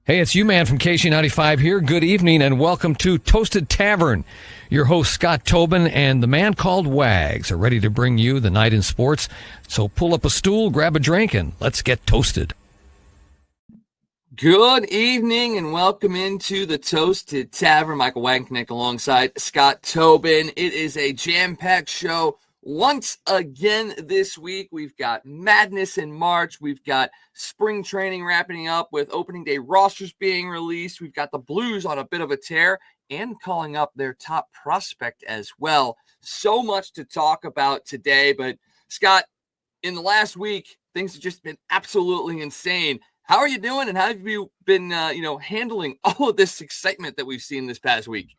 Hey, it's you, man, from KC95 here. Good evening and welcome to Toasted Tavern. Your host, Scott Tobin, and the man called Wags are ready to bring you the night in sports. So pull up a stool, grab a drink, and let's get toasted. Good evening and welcome into the Toasted Tavern. Michael Wagenknecht alongside Scott Tobin. It is a jam-packed show. Once again this week, we've got madness in March. We've got spring training wrapping up with opening day rosters being released. We've got the Blues on a bit of a tear and calling up their top prospect as well. So much to talk about today. But Scott, in the last week, things have just been absolutely insane. How are you doing, and how have you been, handling all of this excitement that we've seen this past week?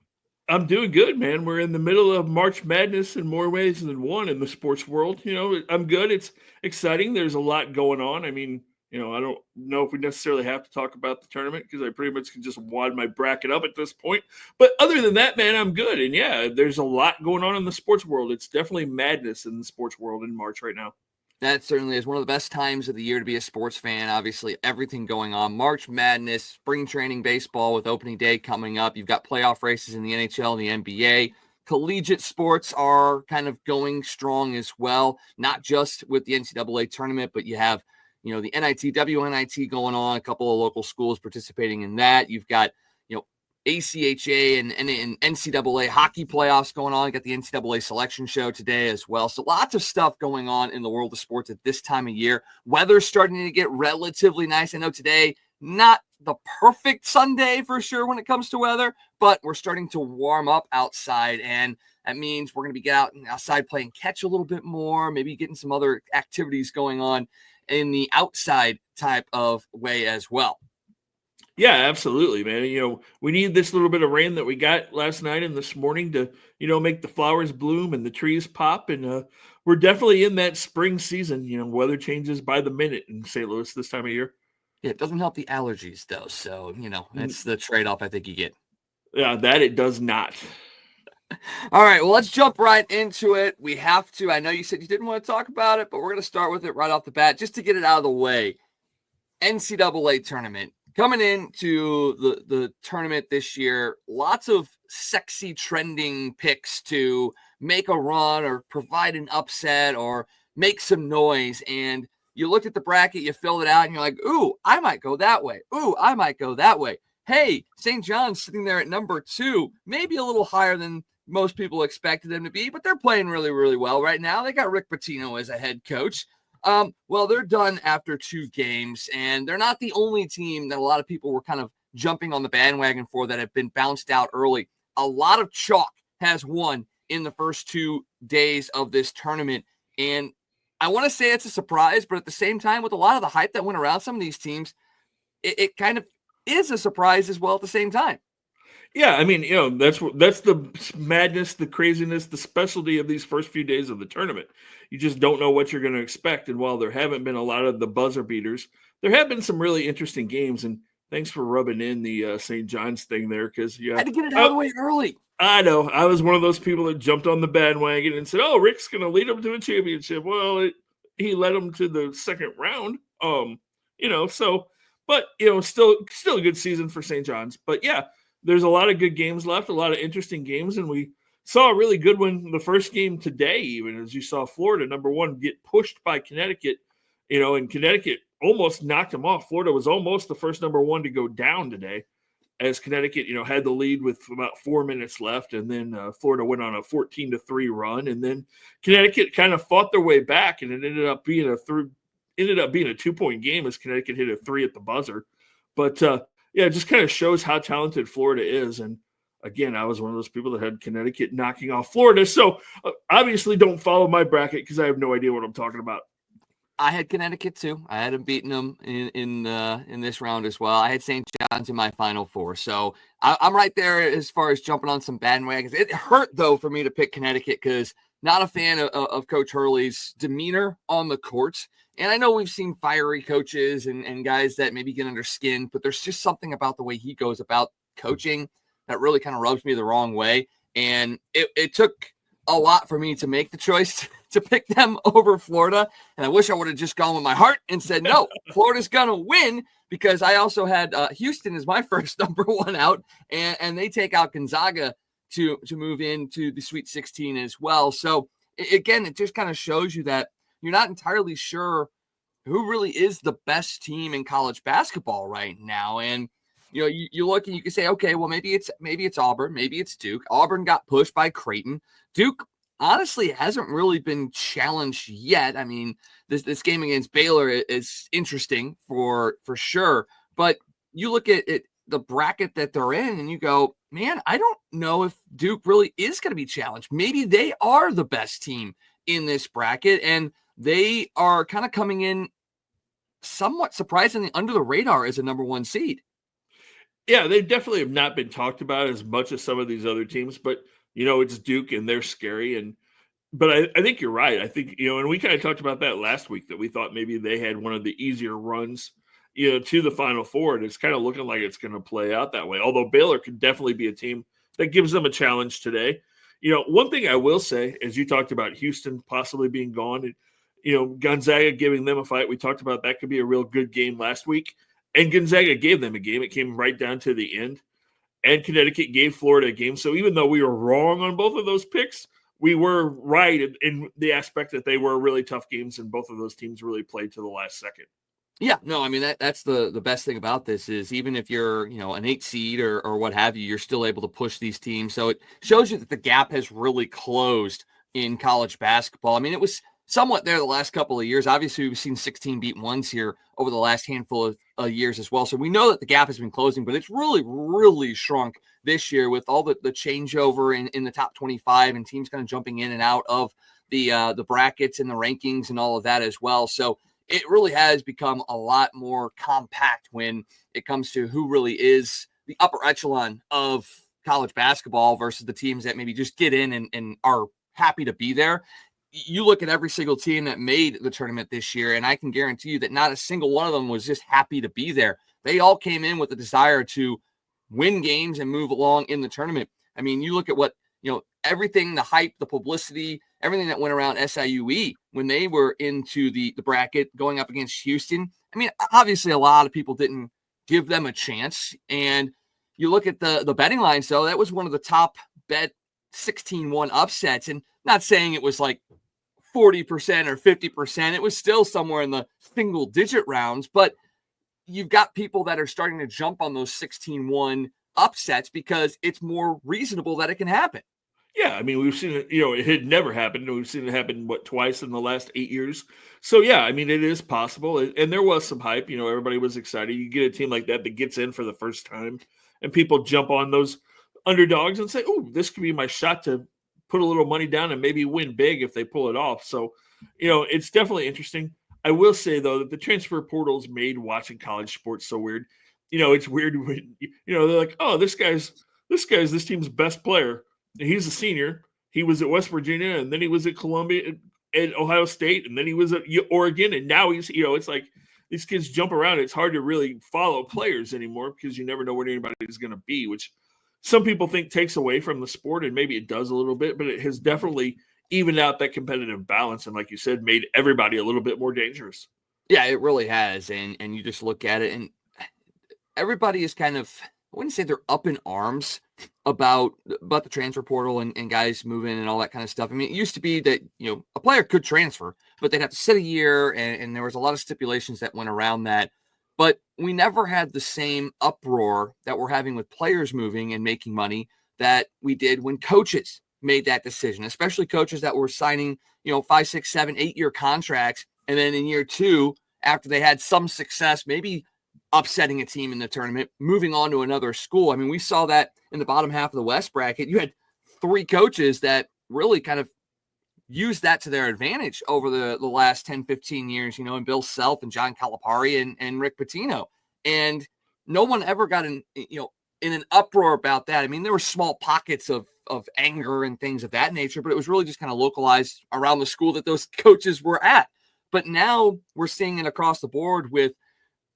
I'm doing good, man. We're in the middle of March Madness in more ways than one in the sports world. I'm good. It's exciting. There's a lot going on. I mean, I don't know if we necessarily have to talk about the tournament because I pretty much can just wad my bracket up at this point. But other than that, man, I'm good. And yeah, there's a lot going on in the sports world. It's definitely madness in the sports world in March right now. That certainly is one of the best times of the year to be a sports fan. Obviously, everything going on. March Madness, spring training baseball with opening day coming up. You've got playoff races in the NHL and the NBA. Collegiate sports are kind of going strong as well, not just with the NCAA tournament, but you have, the NIT, WNIT going on, a couple of local schools participating in that. You've got, ACHA and NCAA hockey playoffs going on. You got the NCAA selection show today as well. So lots of stuff going on in the world of sports at this time of year. Weather's starting to get relatively nice. I know today, not the perfect Sunday for sure when it comes to weather, but we're starting to warm up outside, and that means we're going to be outside playing catch a little bit more, maybe getting some other activities going on in the outside type of way as well. Yeah, absolutely, man. We need this little bit of rain that we got last night and this morning to, make the flowers bloom and the trees pop. And we're definitely in that spring season. Weather changes by the minute in St. Louis this time of year. Yeah, it doesn't help the allergies, though. So, that's the trade-off I think you get. Yeah, that it does not. All right, well, let's jump right into it. We have to. I know you said you didn't want to talk about it, but we're going to start with it right off the bat just to get it out of the way. NCAA tournament. Coming into the tournament this year, lots of sexy trending picks to make a run or provide an upset or make some noise. And you looked at the bracket, you filled it out, and you're like, ooh, I might go that way. Ooh, I might go that way. Hey, St. John's sitting there at number 2, maybe a little higher than most people expected them to be, but they're playing really, really well right now. They got Rick Pitino as a head coach. Well, they're done after 2 games, and they're not the only team that a lot of people were kind of jumping on the bandwagon for that have been bounced out early. A lot of chalk has won in the first 2 days of this tournament, and I want to say it's a surprise, but at the same time, with a lot of the hype that went around some of these teams, it kind of is a surprise as well at the same time. Yeah, I mean, that's the madness, the craziness, the specialty of these first few days of the tournament. You just don't know what you're going to expect. And while there haven't been a lot of the buzzer beaters, there have been some really interesting games. And thanks for rubbing in the St. John's thing there, because I had to get it out of the way early. I know. I was one of those people that jumped on the bandwagon and said, "Oh, Rick's going to lead them to a championship." Well, he led them to the second round. But still a good season for St. John's. But yeah. There's a lot of good games left, a lot of interesting games, and we saw a really good one the first game today, even as you saw Florida, number 1, get pushed by Connecticut, and Connecticut almost knocked them off. Florida was almost the first number 1 to go down today as Connecticut, had the lead with about 4 minutes left, and then Florida went on a 14-3 run, and then Connecticut kind of fought their way back, and it ended up being a 2-point game as Connecticut hit a 3 at the buzzer. But yeah, it just kind of shows how talented Florida is. And again, I was one of those people that had Connecticut knocking off Florida. So obviously don't follow my bracket because I have no idea what I'm talking about. I had Connecticut too. I had them beating them in this round as well. I had St. John's in my Final Four. So I'm right there as far as jumping on some bandwagons. It hurt, though, for me to pick Connecticut because not a fan of Coach Hurley's demeanor on the court. And I know we've seen fiery coaches and guys that maybe get under skin, but there's just something about the way he goes about coaching that really kind of rubs me the wrong way. And it took a lot for me to make the choice to pick them over Florida. And I wish I would have just gone with my heart and said, no, Florida's going to win, because I also had Houston as my first number one out, and they take out Gonzaga to move into the Sweet 16 as well. So again, it just kind of shows you that you're not entirely sure who really is the best team in college basketball right now. And you look and you can say, okay, well, maybe it's Auburn, maybe it's Duke. Auburn got pushed by Creighton. Duke honestly hasn't really been challenged yet. I mean, this game against Baylor is interesting for sure. But you look at the bracket that they're in and you go, man, I don't know if Duke really is going to be challenged. Maybe they are the best team in this bracket, and they are kind of coming in somewhat surprisingly under the radar as a number one seed. Yeah, they definitely have not been talked about as much as some of these other teams, but it's Duke and they're scary. But I think you're right. I think, and we kind of talked about that last week, that we thought maybe they had one of the easier runs, to the Final Four. And it's kind of looking like it's going to play out that way. Although Baylor could definitely be a team that gives them a challenge today. One thing I will say, as you talked about Houston possibly being gone, Gonzaga giving them a fight. We talked about that could be a real good game last week. And Gonzaga gave them a game. It came right down to the end. And Connecticut gave Florida a game. So even though we were wrong on both of those picks, we were right in the aspect that they were really tough games, and both of those teams really played to the last second. Yeah, no, I mean, that's the best thing about this is even if you're, an 8 seed or what have you, you're still able to push these teams. So it shows you that the gap has really closed in college basketball. I mean, it was somewhat there the last couple of years. Obviously, we've seen 16 beat ones here over the last handful of years as well. So we know that the gap has been closing, but it's really, really shrunk this year with all the changeover in the top 25 and teams kind of jumping in and out of the brackets and the rankings and all of that as well. So it really has become a lot more compact when it comes to who really is the upper echelon of college basketball versus the teams that maybe just get in and are happy to be there. You look at every single team that made the tournament this year, and I can guarantee you that not a single one of them was just happy to be there. They all came in with a desire to win games and move along in the tournament. I mean, you look at what, everything, the hype, the publicity, everything that went around SIUE when they were into the bracket going up against Houston. I mean, obviously a lot of people didn't give them a chance. And you look at the betting lines, though, that was one of the top bet 16-1 upsets. And not saying it was like 40% or 50%. It was still somewhere in the single digit rounds, but you've got people that are starting to jump on those 16-1 upsets because it's more reasonable that it can happen. Yeah, I mean, we've seen it, it had never happened. We've seen it happen, twice in the last 8 years. So, yeah, I mean, it is possible. And there was some hype. Everybody was excited. You get a team like that gets in for the first time, and people jump on those underdogs and say, oh, this could be my shot to put a little money down and maybe win big if they pull it off. So, it's definitely interesting. I will say, though, that the transfer portals made watching college sports so weird. It's weird when, they're like, oh, this guy's this team's best player. He's a senior. He was at West Virginia, and then he was at Columbia and Ohio State, and then he was at Oregon, and now he's, it's like these kids jump around. It's hard to really follow players anymore because you never know where anybody is going to be, which some people think takes away from the sport, and maybe it does a little bit, but it has definitely evened out that competitive balance, and like you said, made everybody a little bit more dangerous. Yeah, it really has, and you just look at it, and everybody is kind of, I wouldn't say they're up in arms about the transfer portal and guys moving and all that kind of stuff. I mean, it used to be that, a player could transfer, but they'd have to sit a year, and there was a lot of stipulations that went around that. But we never had the same uproar that we're having with players moving and making money that we did when coaches made that decision, especially coaches that were signing, 5, 6, 7, 8-year contracts. And then in year 2, after they had some success, maybe upsetting a team in the tournament, moving on to another school. I mean, we saw that in the bottom half of the West bracket. You had 3 coaches that really kind of used that to their advantage over the last 10, 15 years, and Bill Self and John Calipari and Rick Pitino. And no one ever got in an uproar about that. I mean, there were small pockets of anger and things of that nature, but it was really just kind of localized around the school that those coaches were at. But now we're seeing it across the board with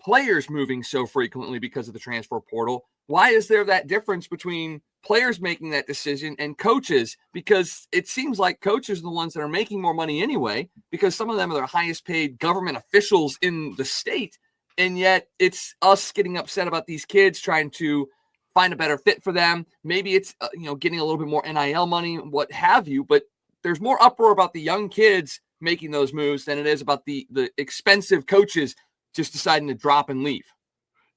players moving so frequently because of the transfer portal. why is there that difference between players making that decision and coaches? Because it seems like coaches are the ones that are making more money anyway, because some of them are the highest paid government officials in the state. And yet it's us getting upset about these kids trying to find a better fit for them. Maybe it's, getting a little bit more NIL money, what have you, but there's more uproar about the young kids making those moves than it is about the expensive coaches just deciding to drop and leave.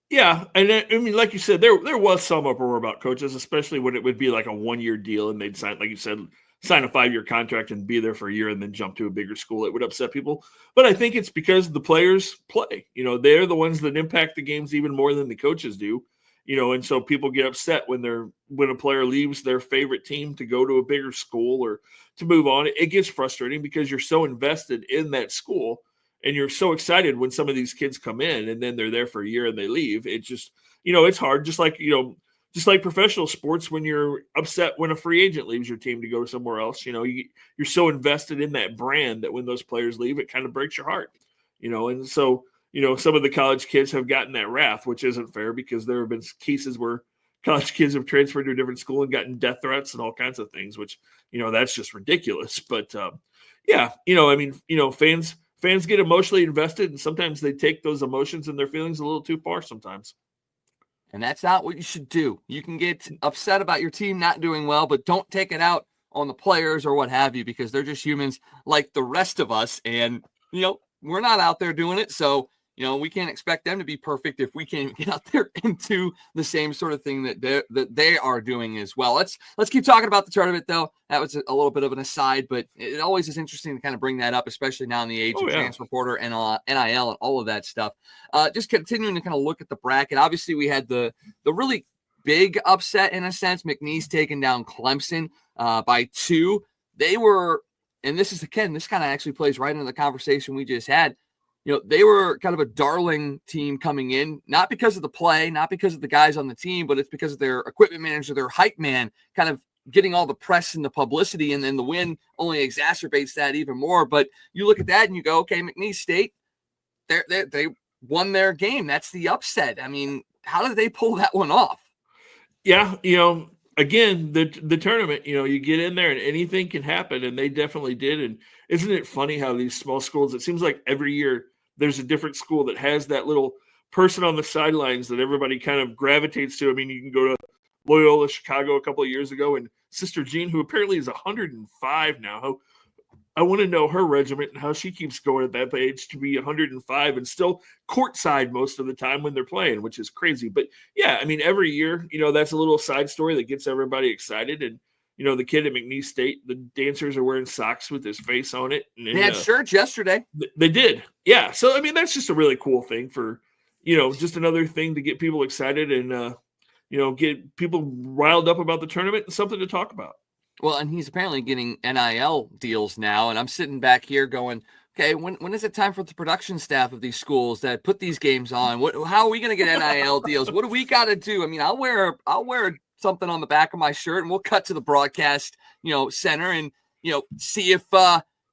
Yeah, and I mean, like you said, there was some uproar about coaches, especially when it would be like a 1-year deal and they'd sign, like you said, sign a 5-year contract and be there for a year and then jump to a bigger school. It would upset people. But I think it's because the players play. They're the ones that impact the games even more than the coaches do. And so people get upset when a player leaves their favorite team to go to a bigger school or to move on. It gets frustrating because you're so invested in that school. And you're so excited when some of these kids come in and then they're there for a year and they leave. It's just, it's hard. Just like professional sports, when you're upset when a free agent leaves your team to go somewhere else, you're so invested in that brand that when those players leave, it kind of breaks your heart, and so, some of the college kids have gotten that wrath, which isn't fair because there have been cases where college kids have transferred to a different school and gotten death threats and all kinds of things, which, that's just ridiculous. But fans get emotionally invested, and sometimes they take those emotions and their feelings a little too far sometimes. And that's not what you should do. You can get upset about your team not doing well, but don't take it out on the players or what have you, because they're just humans like the rest of us. And, we're not out there doing it. So, we can't expect them to be perfect if we can't get out there and do the same sort of thing that they are doing as well. Let's keep talking about the tournament, though. That was a little bit of an aside, but it always is interesting to kind of bring that up, especially now in the age of transfer portal and NIL and all of that stuff. Just continuing to kind of look at the bracket. Obviously, we had the really big upset in a sense. McNeese taking down Clemson by 2. They were, and this kind of actually plays right into the conversation we just had. They were kind of a darling team coming in, not because of the play, not because of the guys on the team, but it's because of their equipment manager, their hype man, kind of getting all the press and the publicity, and then the win only exacerbates that even more. But you look at that and you go, okay, McNeese State, they won their game. That's the upset. I mean, how did they pull that one off? Yeah, again, the tournament, you get in there and anything can happen, and they definitely did. And isn't it funny how these small schools, it seems like every year there's a different school that has that little person on the sidelines that everybody kind of gravitates to. I mean, you can go to Loyola Chicago a couple of years ago, and Sister Jean, who apparently is 105 now, I want to know her regiment and how she keeps going at that age to be 105 and still courtside most of the time when they're playing, which is crazy. But yeah, I mean, every year, that's a little side story that gets everybody excited. And, the kid at McNeese State, the dancers are wearing socks with his face on it. And they had shirts yesterday. They did. Yeah. So, I mean, that's just a really cool thing for, just another thing to get people excited and, get people riled up about the tournament and something to talk about. Well, and he's apparently getting NIL deals now, and I'm sitting back here going, okay, when is it time for the production staff of these schools that put these games on? How are we going to get NIL deals? What do we got to do? I mean, I'll wear something on the back of my shirt, and we'll cut to the broadcast, center, and see if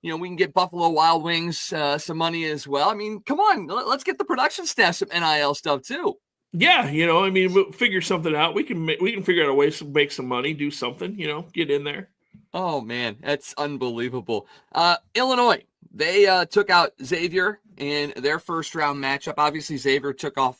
we can get Buffalo Wild Wings some money as well. I mean, come on, let's get the production staff some NIL stuff too. Yeah, I mean, we'll figure something out. We can figure out a way to make some money, do something, get in there. Oh man, that's unbelievable. Illinois, they took out Xavier in their first round matchup. Obviously, Xavier took off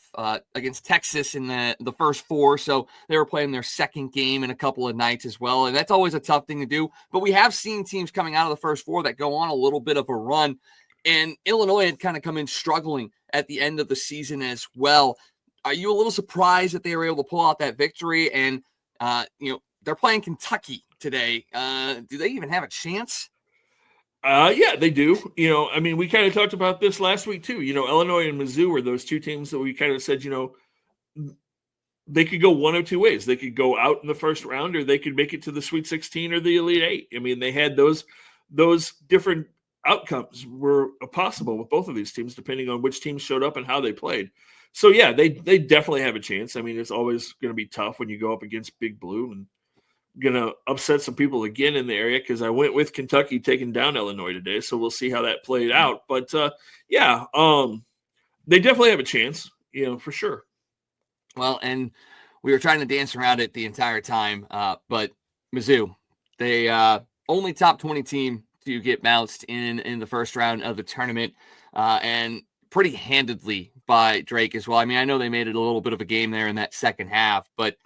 against Texas in the first 4, so they were playing their second game in a couple of nights as well, and that's always a tough thing to do. But we have seen teams coming out of the first 4 that go on a little bit of a run, and Illinois had kind of come in struggling at the end of the season as well. Are you a little surprised that they were able to pull out that victory? And, they're playing Kentucky today. Do they even have a chance? Yeah, they do. I mean, we kind of talked about this last week too. Illinois and Mizzou were those 2 teams that we kind of said, they could go one of 2 ways. They could go out in the first round, or they could make it to the Sweet 16 or the Elite 8. I mean, they had those different outcomes were possible with both of these teams, depending on which team showed up and how they played. So, yeah, they definitely have a chance. I mean, it's always going to be tough when you go up against Big Blue, and going to upset some people again in the area because I went with Kentucky taking down Illinois today. So we'll see how that played out. But, they definitely have a chance, for sure. Well, and we were trying to dance around it the entire time. But Mizzou, they only top 20 team to get bounced in the first round of the tournament, and pretty handedly by Drake as well. I mean, I know they made it a little bit of a game there in that second half, but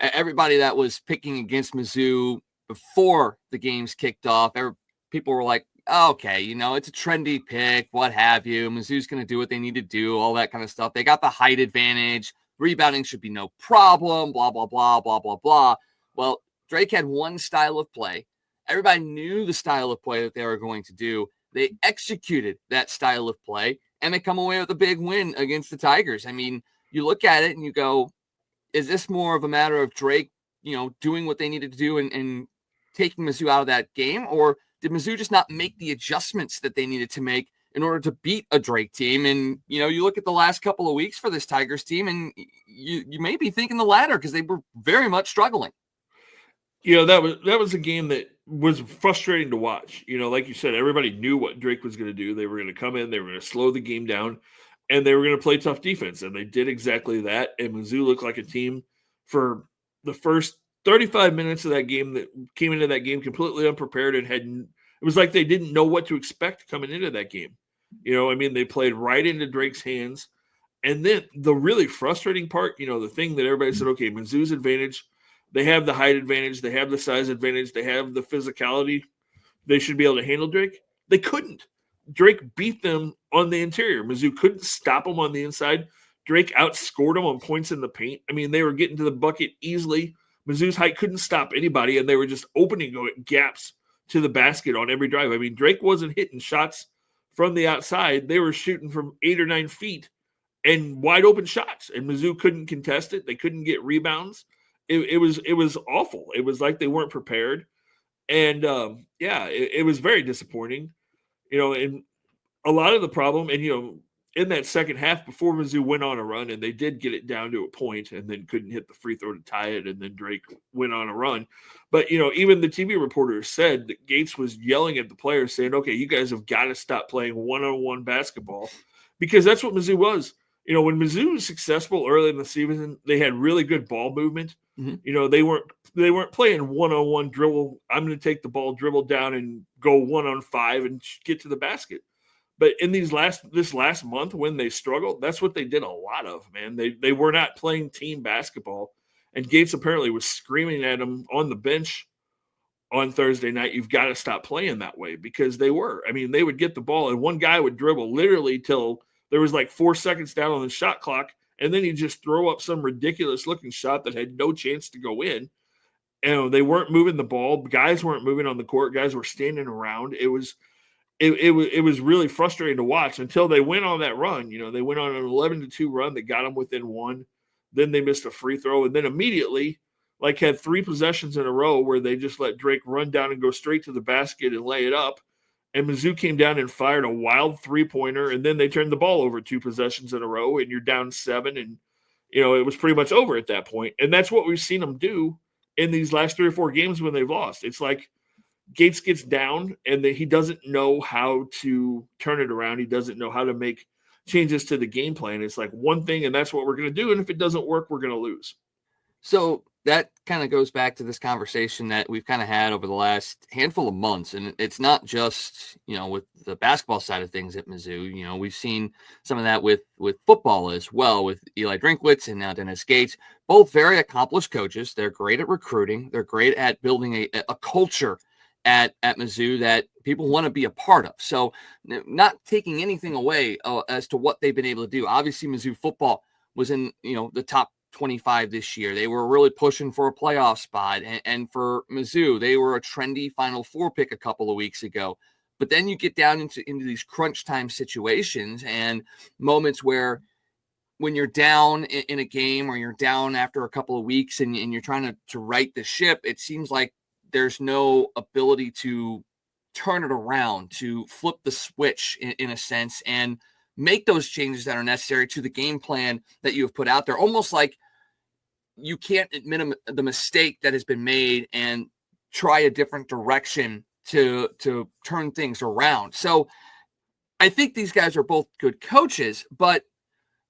everybody that was picking against Mizzou before the games kicked off, people were like, okay, it's a trendy pick, what have you. Mizzou's going to do what they need to do, all that kind of stuff. They got the height advantage. Rebounding should be no problem, blah, blah, blah, blah, blah, blah. Well, Drake had one style of play. Everybody knew the style of play that they were going to do. They executed that style of play, and they come away with a big win against the Tigers. I mean, you look at it and you go, is this more of a matter of Drake, doing what they needed to do and taking Mizzou out of that game? Or did Mizzou just not make the adjustments that they needed to make in order to beat a Drake team? And, you look at the last couple of weeks for this Tigers team, and you may be thinking the latter because they were very much struggling. That was a game that was frustrating to watch. Like you said, everybody knew what Drake was going to do. They were going to come in, they were going to slow the game down, and they were going to play tough defense. And they did exactly that. And Mizzou looked like a team for the first 35 minutes of that game that came into that game completely unprepared and it was like they didn't know what to expect coming into that game. They played right into Drake's hands. And then the really frustrating part, the thing that everybody said, okay, Mizzou's advantage, they have the height advantage, they have the size advantage, they have the physicality, they should be able to handle Drake. They couldn't. Drake beat them on the interior. Mizzou couldn't stop them on the inside. Drake outscored them on points in the paint. I mean, they were getting to the bucket easily. Mizzou's height couldn't stop anybody, and they were just opening gaps to the basket on every drive. I mean, Drake wasn't hitting shots from the outside. They were shooting from 8 or 9 feet and wide open shots, and Mizzou couldn't contest it. They couldn't get rebounds. It was awful. It was like they weren't prepared. And, it was very disappointing. And a lot of the problem, and, in that second half before Mizzou went on a run, and they did get it down to a point and then couldn't hit the free throw to tie it, and then Drake went on a run. But, even the TV reporters said that Gates was yelling at the players saying, okay, you guys have got to stop playing one-on-one basketball, because that's what Mizzou was. When Mizzou was successful early in the season, they had really good ball movement. Mm-hmm. They weren't playing one-on-one dribble. I'm going to take the ball, dribble down, and go 1-on-5 and get to the basket. But in this last month when they struggled, that's what they did a lot of, man. They were not playing team basketball. And Gates apparently was screaming at them on the bench on Thursday night, you've got to stop playing that way, because they were. I mean, they would get the ball and one guy would dribble literally till there was like 4 seconds down on the shot clock, and then he'd just throw up some ridiculous looking shot that had no chance to go in. And they weren't moving the ball. Guys weren't moving on the court. Guys were standing around. It was really frustrating to watch until they went on that run. They went on an 11-2 run that got them within 1. Then they missed a free throw, and then immediately had 3 possessions in a row where they just let Drake run down and go straight to the basket and lay it up. And Mizzou came down and fired a wild 3-pointer, and then they turned the ball over 2 possessions in a row, and you're down 7, and it was pretty much over at that point. And that's what we've seen them do in these last 3 or 4 games when they've lost. It's like Gates gets down, and he doesn't know how to turn it around. He doesn't know how to make changes to the game plan. It's like one thing, and that's what we're going to do. And if it doesn't work, we're going to lose. So that kind of goes back to this conversation that we've kind of had over the last handful of months. And it's not just, with the basketball side of things at Mizzou. We've seen some of that with football as well, with Eli Drinkwitz and now Dennis Gates, both very accomplished coaches. They're great at recruiting. They're great at building a culture at Mizzou that people want to be a part of. So not taking anything away as to what they've been able to do. Obviously, Mizzou football was in, the top 25 this year. They were really pushing for a playoff spot. And for Mizzou, they were a trendy Final Four pick a couple of weeks ago. But then you get down into these crunch time situations and moments where when you're down in a game or you're down after a couple of weeks and you're trying to right the ship, it seems like there's no ability to turn it around, to flip the switch in a sense and make those changes that are necessary to the game plan that you have put out there. Almost like you can't admit the mistake that has been made and try a different direction to turn things around. So I think these guys are both good coaches, but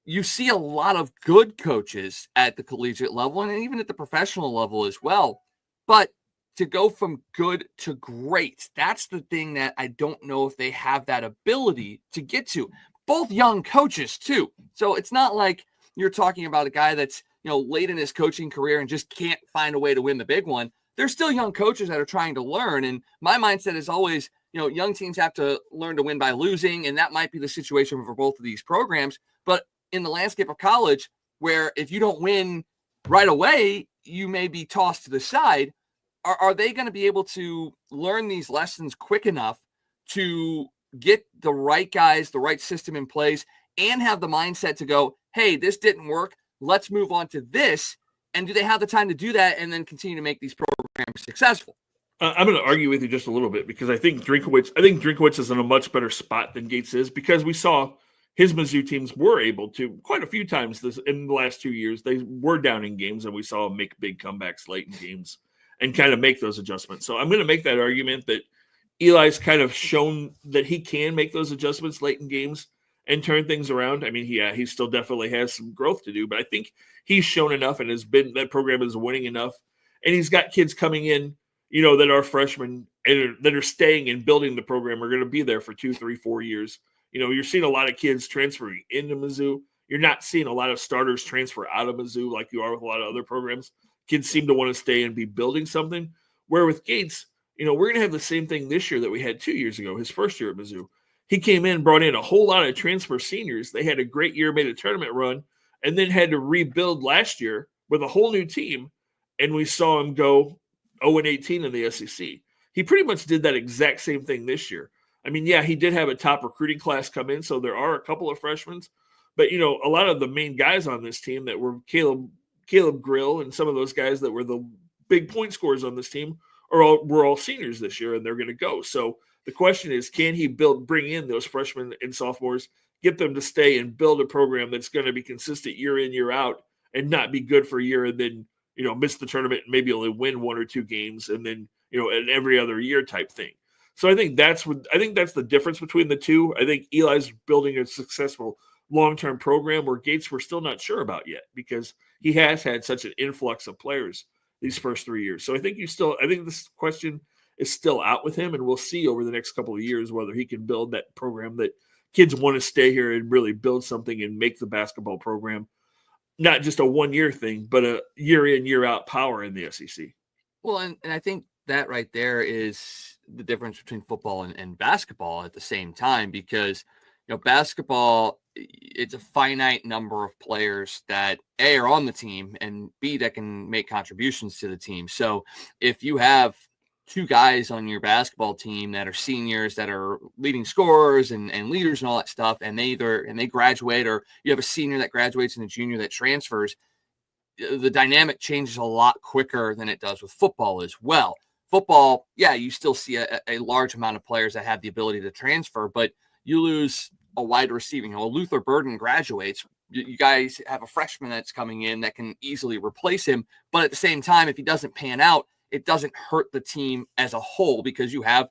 you see a lot of good coaches at the collegiate level and even at the professional level as well. But to go from good to great, that's the thing that I don't know if they have that ability to get to. Both young coaches too. So it's not like you're talking about a guy that's, late in his coaching career and just can't find a way to win the big one. There's still young coaches that are trying to learn. And my mindset is always, young teams have to learn to win by losing. And that might be the situation for both of these programs. But in the landscape of college, where if you don't win right away, you may be tossed to the side. Are they going to be able to learn these lessons quick enough to get the right guys, the right system in place, and have the mindset to go, hey, this didn't work. Let's move on to this. And do they have the time to do that and then continue to make these programs successful? I'm going to argue with you just a little bit because I think Drinkwitz is in a much better spot than Gates is, because we saw his Mizzou teams were able to quite a few times in the last 2 years. They were down in games, and we saw them make big comebacks late in games and kind of make those adjustments. So I'm going to make that argument that Eli's kind of shown that he can make those adjustments late in games and turn things around. I mean, he still definitely has some growth to do, but I think he's shown enough and that program is winning enough. And he's got kids coming in, that are freshmen and that are staying and building the program, are going to be there for 2, 3, 4 years. You're seeing a lot of kids transferring into Mizzou. You're not seeing a lot of starters transfer out of Mizzou like you are with a lot of other programs. Kids seem to want to stay and be building something. Where with Gates, we're going to have the same thing this year that we had 2 years ago, his first year at Mizzou. He came in, brought in a whole lot of transfer seniors. They had a great year, made a tournament run, and then had to rebuild last year with a whole new team. And we saw him go 0-18 in the SEC. He pretty much did that exact same thing this year. I mean, yeah, he did have a top recruiting class come in, so there are a couple of freshmen. But, a lot of the main guys on this team that were Caleb Grill and some of those guys that were the big point scorers on this team were all seniors this year, and they're going to go. So the question is, can he bring in those freshmen and sophomores, get them to stay and build a program that's going to be consistent year in, year out, and not be good for a year and then, miss the tournament and maybe only win 1 or 2 games and then, an every other year type thing. So I think that's the difference between the two. I think Eli's building a successful long-term program where Gates we're still not sure about yet, because he has had such an influx of players these first 3 years. So I think this question is still out with him, and we'll see over the next couple of years whether he can build that program that kids want to stay here and really build something and make the basketball program not just a 1-year thing, but a year in, year out power in the SEC. Well, and I think that right there is the difference between football and basketball at the same time, because, basketball, it's a finite number of players that A, are on the team, and B, that can make contributions to the team. So if you have 2 guys on your basketball team that are seniors, that are leading scorers and leaders and all that stuff, and they graduate, or you have a senior that graduates and a junior that transfers, the dynamic changes a lot quicker than it does with football as well. Football, yeah, you still see a large amount of players that have the ability to transfer, but you lose a wide receiving. A Luther Burden graduates. You guys have a freshman that's coming in that can easily replace him, but at the same time, if he doesn't pan out, it doesn't hurt the team as a whole, because you have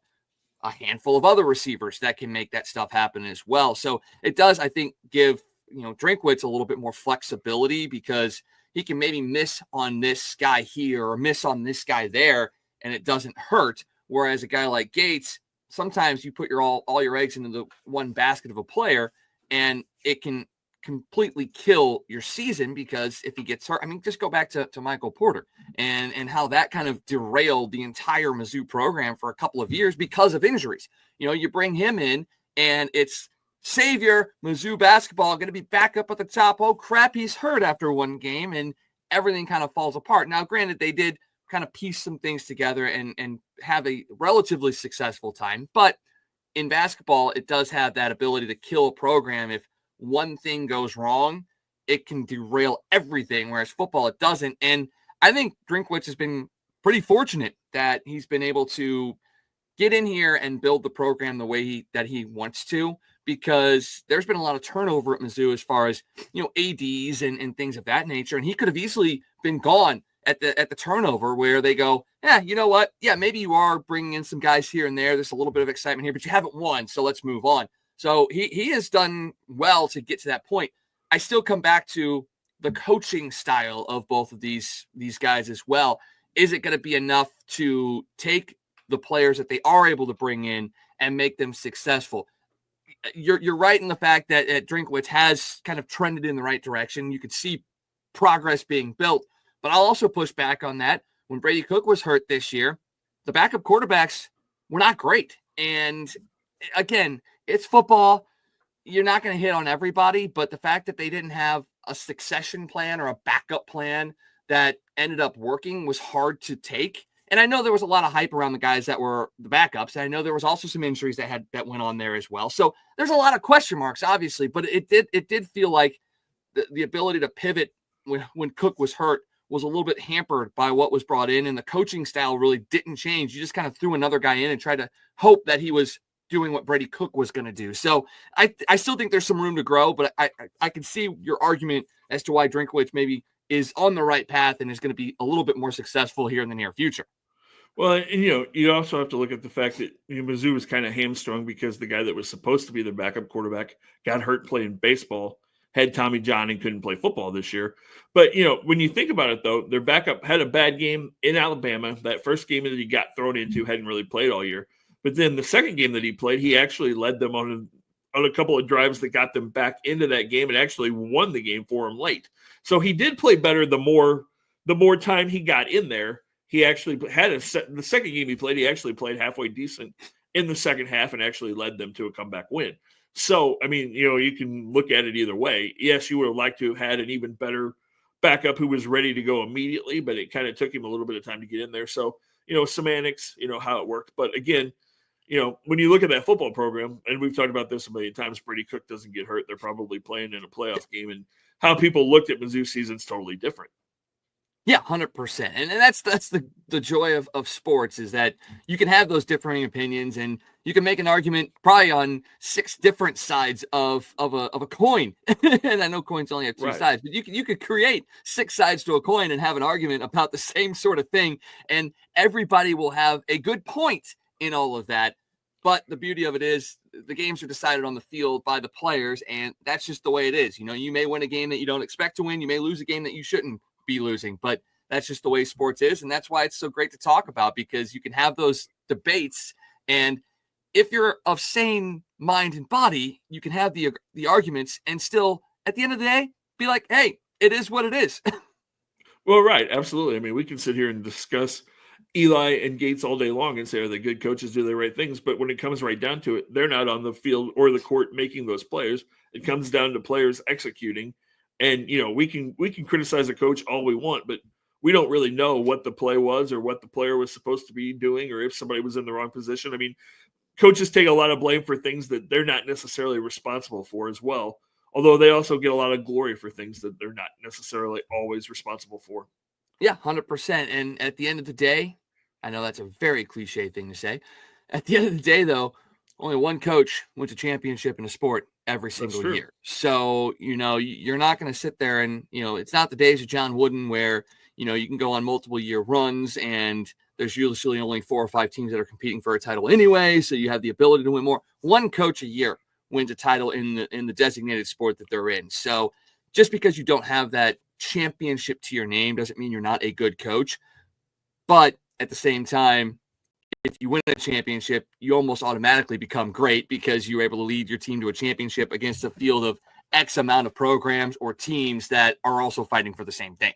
a handful of other receivers that can make that stuff happen as well. So it does, I think, give Drinkwitz a little bit more flexibility, because he can maybe miss on this guy here or miss on this guy there, and it doesn't hurt. Whereas a guy like Gates, sometimes you put all your eggs into the one basket of a player, and it can completely kill your season, because if he gets hurt, I mean, just go back to Michael Porter and how that kind of derailed the entire Mizzou program for a couple of years because of injuries. You bring him in, and it's savior Mizzou basketball going to be back up at the top. Oh crap, he's hurt after 1 game, and everything kind of falls apart. Now, granted, they did kind of piece some things together and have a relatively successful time, but in basketball, it does have that ability to kill a program. If one thing goes wrong, it can derail everything, whereas football, it doesn't. And I think Drinkwitz has been pretty fortunate that he's been able to get in here and build the program the way that he wants to, because there's been a lot of turnover at Mizzou as far as, ADs and things of that nature. And he could have easily been gone at the turnover, where they go, yeah, you know what? Yeah, maybe you are bringing in some guys here and there. There's a little bit of excitement here, but you haven't won, so let's move on. So he has done well to get to that point. I still come back to the coaching style of both of these guys as well. Is it going to be enough to take the players that they are able to bring in and make them successful? You're right in the fact that Drinkwitz has kind of trended in the right direction. You could see progress being built, but I'll also push back on that. When Brady Cook was hurt this year, the backup quarterbacks were not great. And again, it's football. You're not going to hit on everybody, but the fact that they didn't have a succession plan or a backup plan that ended up working was hard to take. And I know there was a lot of hype around the guys that were the backups. And I know there was also some injuries that went on there as well. So there's a lot of question marks, obviously, but it did feel like the ability to pivot when Cook was hurt was a little bit hampered by what was brought in, and the coaching style really didn't change. You just kind of threw another guy in and tried to hope that he was doing what Brady Cook was going to do. So I still think there's some room to grow, but I can see your argument as to why Drinkwitz maybe is on the right path and is going to be a little bit more successful here in the near future. Well, and you also have to look at the fact that Mizzou was kind of hamstrung because the guy that was supposed to be their backup quarterback got hurt playing baseball, had Tommy John, and couldn't play football this year. But, when you think about it, though, their backup had a bad game in Alabama. That first game that he got thrown into hadn't really played all year. But then the second game that he played, he actually led them on a couple of drives that got them back into that game and actually won the game for him late. So he did play better the more time he got in there. He actually had the second game he played, he actually played halfway decent in the second half and actually led them to a comeback win. So, I mean, you can look at it either way. Yes, you would have liked to have had an even better backup who was ready to go immediately, but it kind of took him a little bit of time to get in there. So, semantics, how it worked. But again, when you look at that football program, and we've talked about this a million times, Brady Cook doesn't get hurt. They're probably playing in a playoff game, and how people looked at Mizzou season's totally different. Yeah, 100%. And that's the joy of sports, is that you can have those differing opinions and you can make an argument probably on 6 different sides of a coin. And I know coins only have 2 sides, but you could create 6 sides to a coin and have an argument about the same sort of thing. And everybody will have a good point in all of that. But the beauty of it is the games are decided on the field by the players, and that's just the way it is. You may win a game that you don't expect to win. You may lose a game that you shouldn't be losing, but that's just the way sports is. And that's why it's so great to talk about, because you can have those debates. And if you're of sane mind and body, you can have the arguments and still at the end of the day be like, hey, it is what it is. Well, right. Absolutely. I mean, we can sit here and discuss Eli and Gates all day long and say, are they good coaches? Do they right things? But when it comes right down to it, they're not on the field or the court making those players. It comes down to players executing. And, we can criticize a coach all we want, but we don't really know what the play was or what the player was supposed to be doing, or if somebody was in the wrong position. I mean, coaches take a lot of blame for things that they're not necessarily responsible for as well, although they also get a lot of glory for things that they're not necessarily always responsible for. Yeah, 100%. And at the end of the day, I know that's a very cliche thing to say. At the end of the day, though, only one coach wins a championship in a sport every single year. So, you're not going to sit there and, it's not the days of John Wooden where, you can go on multiple year runs and there's usually only 4 or 5 teams that are competing for a title anyway. So you have the ability to win more. One coach a year wins a title in the designated sport that they're in. So just because you don't have that championship to your name doesn't mean you're not a good coach. But at the same time, if you win a championship, you almost automatically become great because you were able to lead your team to a championship against a field of X amount of programs or teams that are also fighting for the same thing.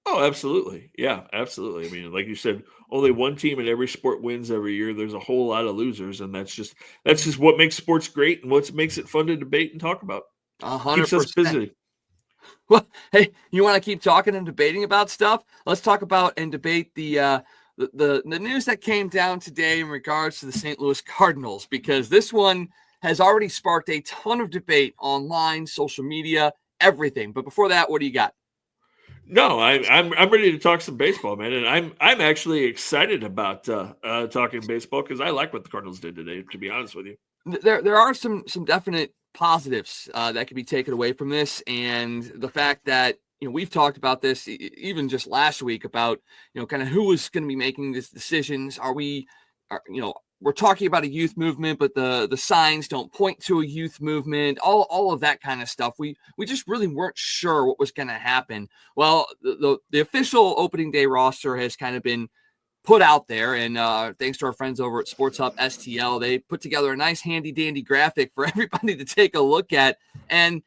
Oh, absolutely. Yeah, absolutely. I mean, like you said, only one team in every sport wins every year. There's a whole lot of losers, and that's just what makes sports great and what makes it fun to debate and talk about. 100%. Keeps us busy. Well, hey, you want to keep talking and debating about stuff? Let's talk about and debate the news that came down today in regards to the St. Louis Cardinals, because this one has already sparked a ton of debate online, social media, everything. But before that, what do you got? No, I'm ready to talk some baseball, man, and I'm actually excited about talking baseball because I like what the Cardinals did today. To be honest with you, there are some definite positives that can be taken away from this, and the fact that we've talked about this even just last week about kind of who is going to be making these decisions. we're talking about a youth movement, but the signs don't point to a youth movement, all of that kind of stuff. We just really weren't sure what was going to happen. Well, the official opening day roster has kind of been put out there, and thanks to our friends over at Sports Hub STL, they put together a nice handy dandy graphic for everybody to take a look at. And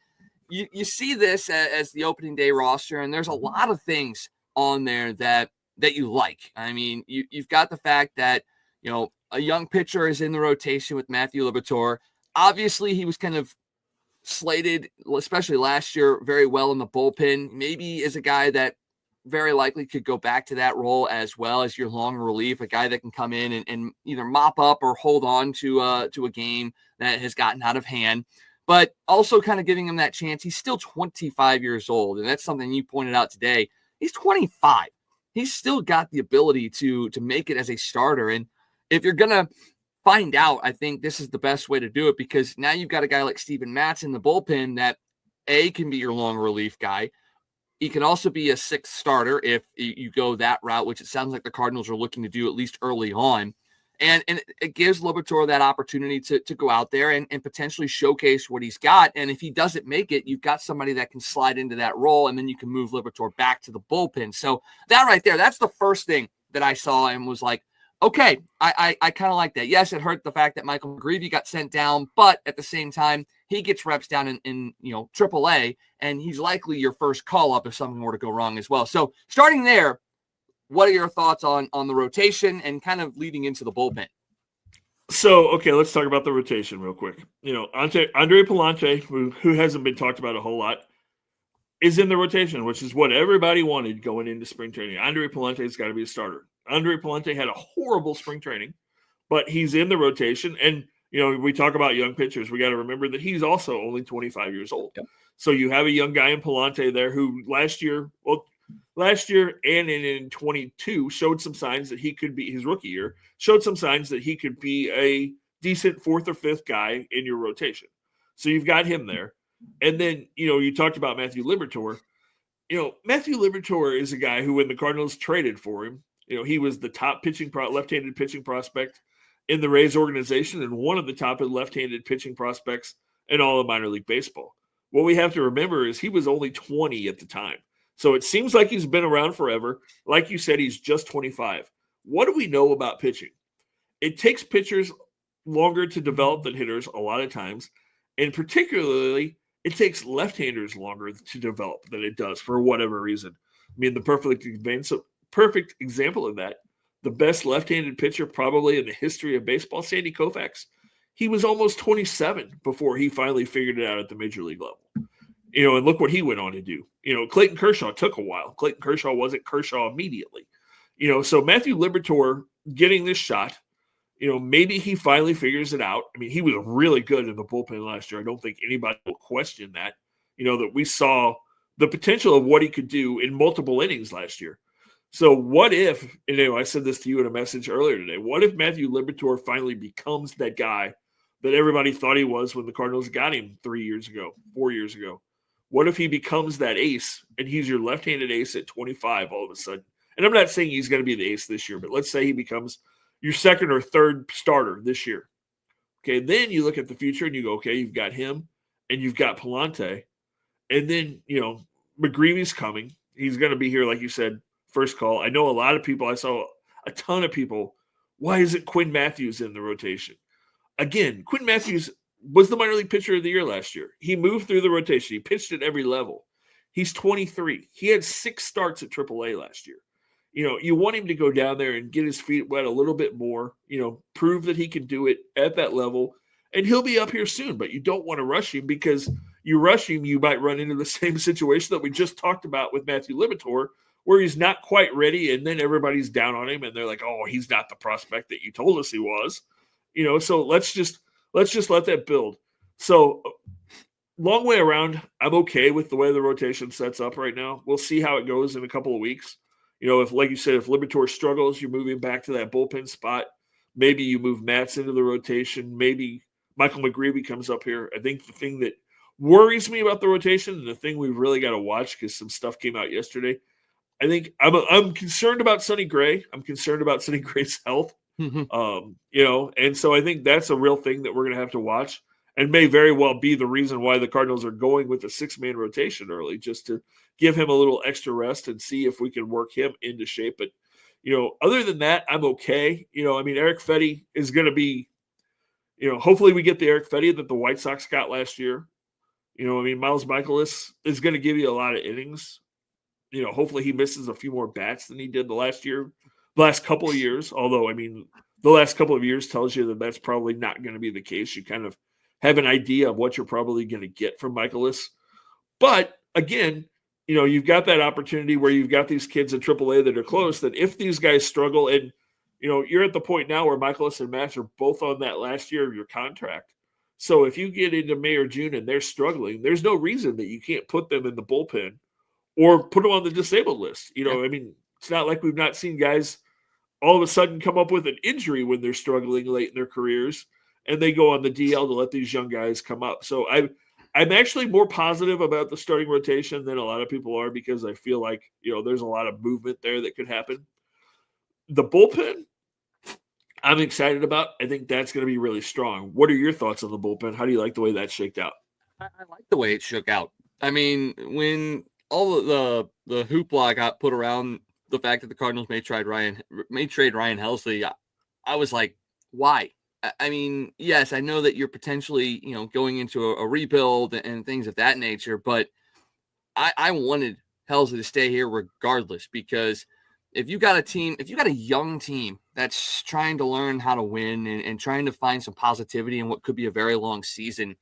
you see this as the opening day roster, and there's a lot of things on there that you like. I mean, you've got the fact that, a young pitcher is in the rotation with Matthew Liberatore. Obviously, he was kind of slated, especially last year, very well in the bullpen. Maybe is a guy that very likely could go back to that role as well as your long relief, a guy that can come in and either mop up or hold on to a game that has gotten out of hand. But also kind of giving him that chance. He's still 25 years old, and that's something you pointed out today. He's 25. He's still got the ability to make it as a starter. And if you're going to find out, I think this is the best way to do it, because now you've got a guy like Steven Matz in the bullpen that can be your long relief guy. He can also be a sixth starter if you go that route, which it sounds like the Cardinals are looking to do at least early on. And it gives Liberatore that opportunity to go out there and potentially showcase what he's got. And if he doesn't make it, you've got somebody that can slide into that role, and then you can move Liberatore back to the bullpen. So that right there, that's the first thing that I saw and was like, okay, I kind of like that. Yes, it hurt the fact that Michael McGreevy got sent down, but at the same time, he gets reps down in AAA, and he's likely your first call-up if something were to go wrong as well. So starting there, what are your thoughts on the rotation and kind of leading into the bullpen? So, okay, let's talk about the rotation real quick. Andre Palante, who hasn't been talked about a whole lot, is in the rotation, which is what everybody wanted going into spring training. Andre Palante's got to be a starter. Andre Palante had a horrible spring training, but he's in the rotation. And, we talk about young pitchers. We got to remember that he's also only 25 years old. Yep. So you have a young guy in Palante there who last year and in 22 showed some signs that he could be, his rookie year, showed some signs that he could be a decent fourth or fifth guy in your rotation. So you've got him there. And then, you talked about Matthew Liberatore. Matthew Liberatore is a guy who, when the Cardinals traded for him, he was the top left-handed pitching prospect in the Rays organization and one of the top left-handed pitching prospects in all of minor league baseball. What we have to remember is he was only 20 at the time. So it seems like he's been around forever. Like you said, he's just 25. What do we know about pitching? It takes pitchers longer to develop than hitters a lot of times. And particularly, it takes left-handers longer to develop than it does for whatever reason. I mean, the perfect example of that, the best left-handed pitcher probably in the history of baseball, Sandy Koufax, he was almost 27 before he finally figured it out at the major league level. And look what he went on to do. Clayton Kershaw took a while. Clayton Kershaw wasn't Kershaw immediately. So Matthew Liberatore getting this shot, maybe he finally figures it out. I mean, he was really good in the bullpen last year. I don't think anybody will question that, that we saw the potential of what he could do in multiple innings last year. So what if, I said this to you in a message earlier today, what if Matthew Liberatore finally becomes that guy that everybody thought he was when the Cardinals got him 4 years ago? What if he becomes that ace and he's your left-handed ace at 25 all of a sudden? And I'm not saying he's going to be the ace this year, but let's say he becomes your second or third starter this year. Okay, then you look at the future and you go, okay, you've got him and you've got Palante. And then, McGreevy's coming. He's going to be here, like you said, first call. I know a lot of people, I saw a ton of people, why isn't Quinn Matthews in the rotation? Again, Quinn Matthews was the minor league pitcher of the year last year. He moved through the rotation. He pitched at every level. He's 23. He had 6 starts at AAA last year. You want him to go down there and get his feet wet a little bit more, prove that he can do it at that level, and he'll be up here soon. But you don't want to rush him, because you rush him, you might run into the same situation that we just talked about with Matthew Liberatore, where he's not quite ready, and then everybody's down on him, and they're like, oh, he's not the prospect that you told us he was. So let's just let that build. So long way around, I'm okay with the way the rotation sets up right now. We'll see how it goes in a couple of weeks. If, like you said, if Liberatore struggles, you're moving back to that bullpen spot. Maybe you move Matz into the rotation. Maybe Michael McGreevy comes up here. I think the thing that worries me about the rotation, and the thing we've really got to watch, because some stuff came out yesterday, I think I'm concerned about Sonny Gray. I'm concerned about Sonny Gray's health. And so I think that's a real thing that we're going to have to watch, and may very well be the reason why the Cardinals are going with a 6-man rotation early, just to give him a little extra rest and see if we can work him into shape. But, other than that, I'm okay. Eric Fetty is going to be, hopefully we get the Eric Fetty that the White Sox got last year. Miles Michaelis is going to give you a lot of innings. Hopefully he misses a few more bats than he did the last couple of years. Although, the last couple of years tells you that that's probably not going to be the case. You kind of have an idea of what you're probably going to get from Michaelis. But again, you've got that opportunity where you've got these kids in AAA that are close, that if these guys struggle, and, you're at the point now where Michaelis and Max are both on that last year of your contract. So if you get into May or June and they're struggling, there's no reason that you can't put them in the bullpen or put them on the disabled list. It's not like we've not seen guys all of a sudden come up with an injury when they're struggling late in their careers, and they go on the DL to let these young guys come up. So I'm actually more positive about the starting rotation than a lot of people are, because I feel like, there's a lot of movement there that could happen. The bullpen, I'm excited about. I think that's going to be really strong. What are your thoughts on the bullpen? How do you like the way that shaked out? I like the way it shook out. When all the hoopla got put around the fact that the Cardinals may trade Ryan Helsley, I was like, why? Yes, I know that you're potentially, going into a rebuild and things of that nature, but I wanted Helsley to stay here regardless, because if you got a young team that's trying to learn how to win and trying to find some positivity in what could be a very long season,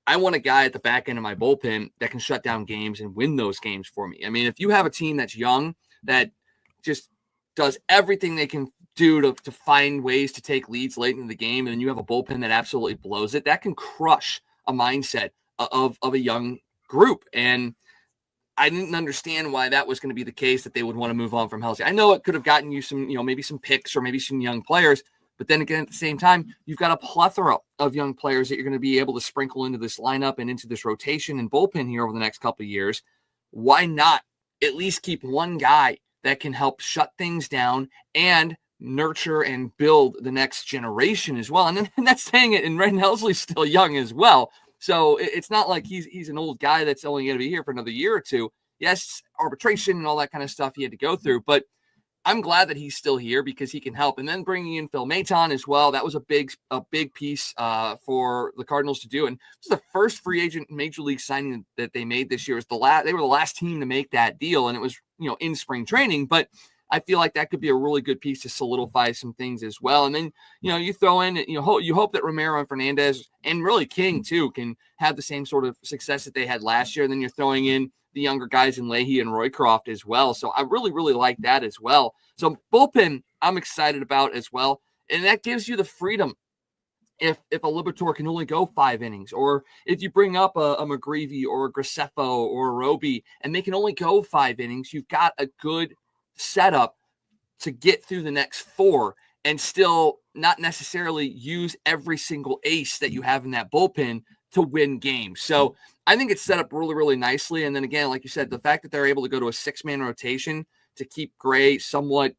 I want a guy at the back end of my bullpen that can shut down games and win those games for me. If you have a team that's young, that just does everything they can do to find ways to take leads late in the game, and then you have a bullpen that absolutely blows it, that can crush a mindset of a young group. And I didn't understand why that was going to be the case, that they would want to move on from Helsley. I know it could have gotten you some, maybe some picks or maybe some young players, but then again, at the same time, you've got a plethora of young players that you're going to be able to sprinkle into this lineup and into this rotation and bullpen here over the next couple of years. Why not at least keep one guy that can help shut things down and nurture and build the next generation as well? And that's saying it, and Ren Helsley's still young as well. So it's not like he's an old guy that's only going to be here for another year or two. Yes, arbitration and all that kind of stuff he had to go through, but I'm glad that he's still here because he can help. And then bringing in Phil Maton as well, that was a big piece for the Cardinals to do. And this is the first free agent major league signing that they made this year. They were the last team to make that deal, and it was in spring training. But I feel like that could be a really good piece to solidify some things as well. And then, you throw in, you hope that Romero and Fernandez and really King too can have the same sort of success that they had last year. And then you're throwing in the younger guys in Leahy and Roycroft as well. So I really, really like that as well. So bullpen, I'm excited about as well. And that gives you the freedom. If a Liberatore can only go 5 innings, or if you bring up a McGreevy or a Graceffo or a Roby and they can only go 5 innings, you've got a good setup to get through the next 4 and still not necessarily use every single ace that you have in that bullpen to win games. So I think it's set up really, really nicely. And then again, like you said, the fact that they're able to go to a 6-man rotation to keep Gray somewhat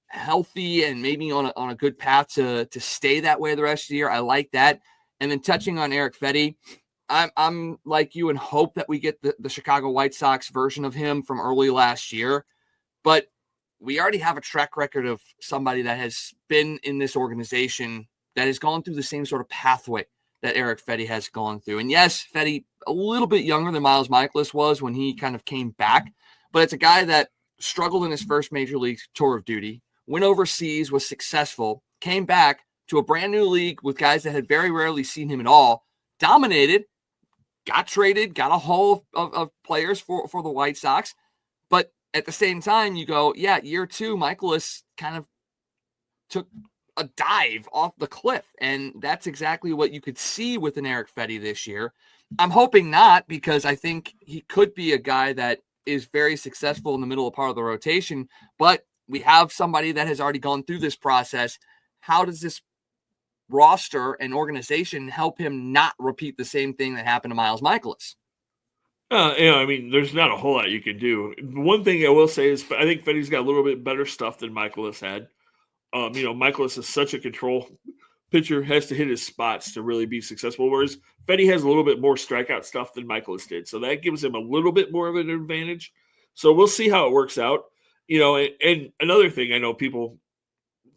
healthy and maybe on a good path to stay that way the rest of the year, I like that. And then touching on Eric Fetty, I'm like you and hope that we get the Chicago White Sox version of him from early last year. But we already have a track record of somebody that has been in this organization that has gone through the same sort of pathway that Eric Fetty has gone through. And yes, Fetty, a little bit younger than Miles Michaelis was when he kind of came back, but it's a guy that struggled in his first major league tour of duty, went overseas, was successful, came back to a brand new league with guys that had very rarely seen him at all, dominated, got traded, got a haul of players for the White Sox. But at the same time, you go, yeah, year 2, Michaelis kind of took a dive off the cliff. And that's exactly what you could see with an Eric Fetty this year. I'm hoping not, because I think he could be a guy that is very successful in the middle of part of the rotation, but we have somebody that has already gone through this process. How does this roster and organization help him not repeat the same thing that happened to Miles Michaelis? There's not a whole lot you can do. One thing I will say is I think Fetty's got a little bit better stuff than Michaelis had. Michaelis is such a control pitcher, has to hit his spots to really be successful, whereas Fetty has a little bit more strikeout stuff than Michaelis did. So that gives him a little bit more of an advantage. So we'll see how it works out. And another thing, I know people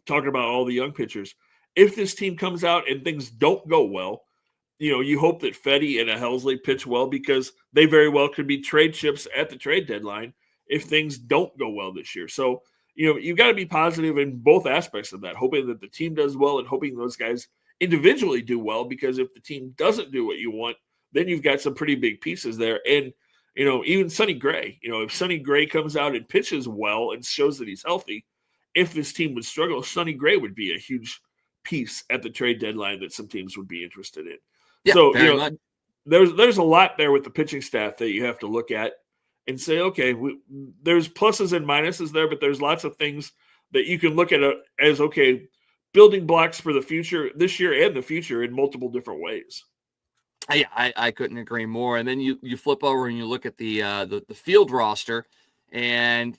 talking about all the young pitchers, if this team comes out and things don't go well, you hope that Fetty and a Helsley pitch well, because they very well could be trade chips at the trade deadline if things don't go well this year. So, you've got to be positive in both aspects of that, hoping that the team does well and hoping those guys individually do well, because if the team doesn't do what you want, then you've got some pretty big pieces there. And, even Sonny Gray, if Sonny Gray comes out and pitches well and shows that he's healthy, if this team would struggle, Sonny Gray would be a huge piece at the trade deadline that some teams would be interested in. Yeah, So, there's a lot there with the pitching staff that you have to look at and say, okay, there's pluses and minuses there, but there's lots of things that you can look at as, okay, building blocks for the future this year and the future in multiple different ways. Yeah, I couldn't agree more. And then you flip over and you look at the field roster, and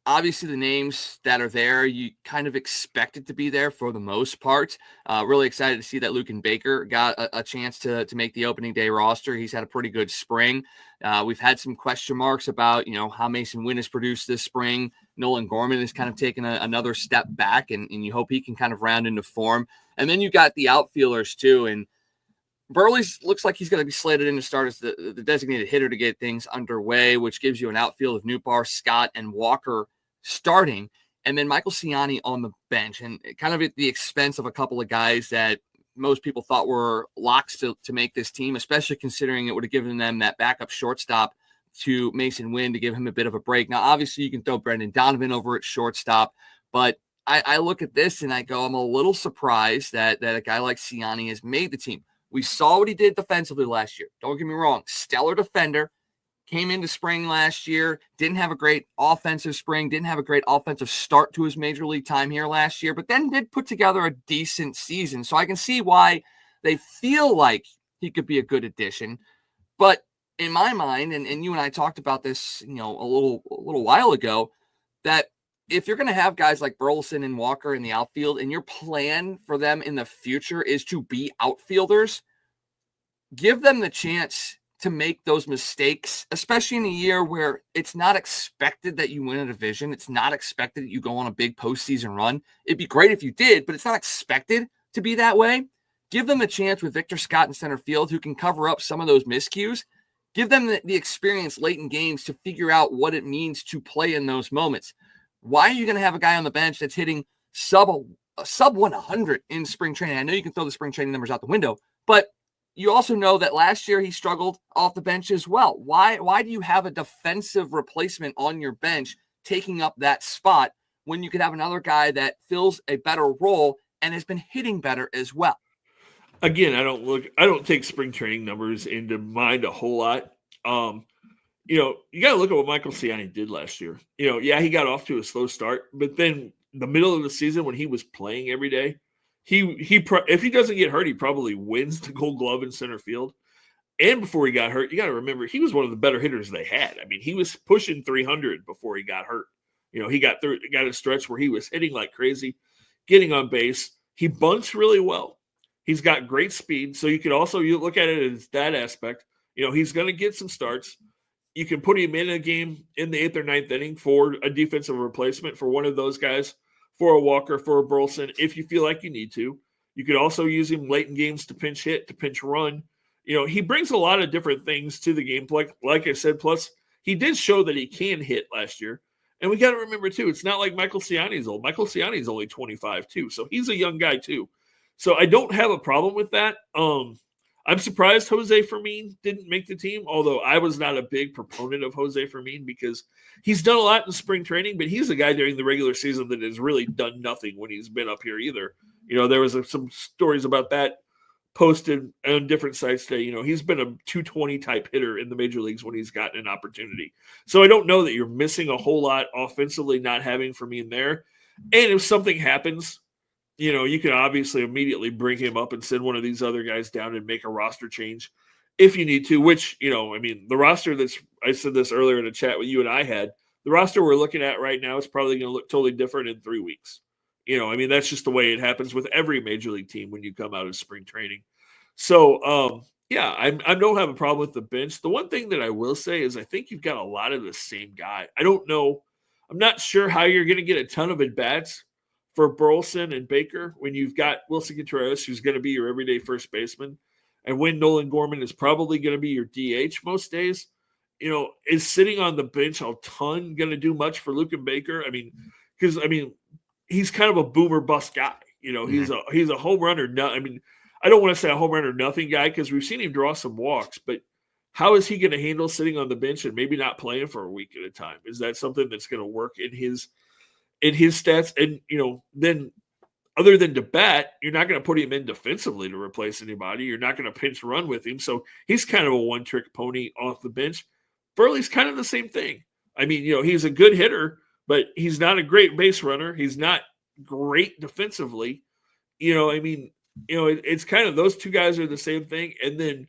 obviously the names that are there, you kind of expect it to be there for the most part. Really excited to see that Lucan Baker got a chance to make the opening day roster. He's had a pretty good spring. We've had some question marks about, how Mason Wynn has produced this spring. Nolan Gorman has kind of taken another step back, and you hope he can kind of round into form. And then you got the outfielders too. And Burley looks like he's going to be slated in to start as the designated hitter to get things underway, which gives you an outfield of Newbar, Scott, and Walker starting, and then Michael Ciani on the bench, and kind of at the expense of a couple of guys that most people thought were locks to make this team, especially considering it would have given them that backup shortstop to Mason Wynn to give him a bit of a break. Now, obviously, you can throw Brendan Donovan over at shortstop, but I look at this and I go, I'm a little surprised that a guy like Ciani has made the team. We saw what he did defensively last year. Don't get me wrong, stellar defender. Came into spring last year, didn't have a great offensive spring, didn't have a great offensive start to his major league time here last year, but then did put together a decent season. So I can see why they feel like he could be a good addition. But in my mind, and you and I talked about this, a little while ago, that if you're going to have guys like Burleson and Walker in the outfield, and your plan for them in the future is to be outfielders, give them the chance to make those mistakes, especially in a year where it's not expected that you win a division. It's not expected that you go on a big postseason run. It'd be great if you did, but it's not expected to be that way. Give them a chance with Victor Scott in center field, who can cover up some of those miscues. Give them the experience late in games to figure out what it means to play in those moments. Why are you going to have a guy on the bench that's hitting sub 100 in spring training? I know you can throw the spring training numbers out the window, but you also know that last year he struggled off the bench as well. Why do you have a defensive replacement on your bench taking up that spot when you could have another guy that fills a better role and has been hitting better as well? Again, I don't take spring training numbers into mind a whole lot. You got to look at what Michael Ciani did last year. He got off to a slow start, but then the middle of the season when he was playing every day, if he doesn't get hurt, he probably wins the Gold Glove in center field. And before he got hurt, you got to remember, he was one of the better hitters they had. I mean, he was pushing 300 before he got hurt. He got a stretch where he was hitting like crazy, getting on base. He bunts really well. He's got great speed. So you look at it as that aspect. He's going to get some starts. You can put him in a game in the 8th or 9th inning for a defensive replacement for one of those guys, for a Walker, for a Burleson, if you feel like you need to. You could also use him late in games to pinch hit, to pinch run. He brings a lot of different things to the game. Like I said, plus he did show that he can hit last year. And we got to remember, too, it's not like Michael Ciani's old. Michael Ciani's only 25, too. So he's a young guy, too. So I don't have a problem with that. I'm surprised Jose Fermin didn't make the team, although I was not a big proponent of Jose Fermin because he's done a lot in spring training, but he's a guy during the regular season that has really done nothing when he's been up here either. There was some stories about that posted on different sites today. He's been a 220 type hitter in the major leagues when he's gotten an opportunity. So I don't know that you're missing a whole lot offensively not having Fermin there. And if something happens, you can obviously immediately bring him up and send one of these other guys down and make a roster change if you need to, which, the roster I said this earlier in a chat with you and I had, the roster we're looking at right now is probably going to look totally different in 3 weeks. I mean, that's just the way it happens with every major league team when you come out of spring training. So, yeah, I don't have a problem with the bench. The one thing that I will say is I think you've got a lot of the same guy. I don't know. I'm not sure how you're going to get a ton of at-bats for Burleson and Baker when you've got Wilson Contreras, who's going to be your everyday first baseman, and when Nolan Gorman is probably going to be your DH most days. Is sitting on the bench a ton going to do much for Luke and Baker? I mean, because he's kind of a boomer bust guy. He's a home run or not. I mean, I don't want to say a home run or nothing guy because we've seen him draw some walks, but how is he going to handle sitting on the bench and maybe not playing for a week at a time? Is that something that's going to work in his stats? And then other than to bat, you're not going to put him in defensively to replace anybody. You're not going to pinch run with him, so he's kind of a one-trick pony off the bench. Burley's kind of the same thing. I mean, he's a good hitter, but he's not a great base runner. He's not great defensively. It's kind of those two guys are the same thing. And then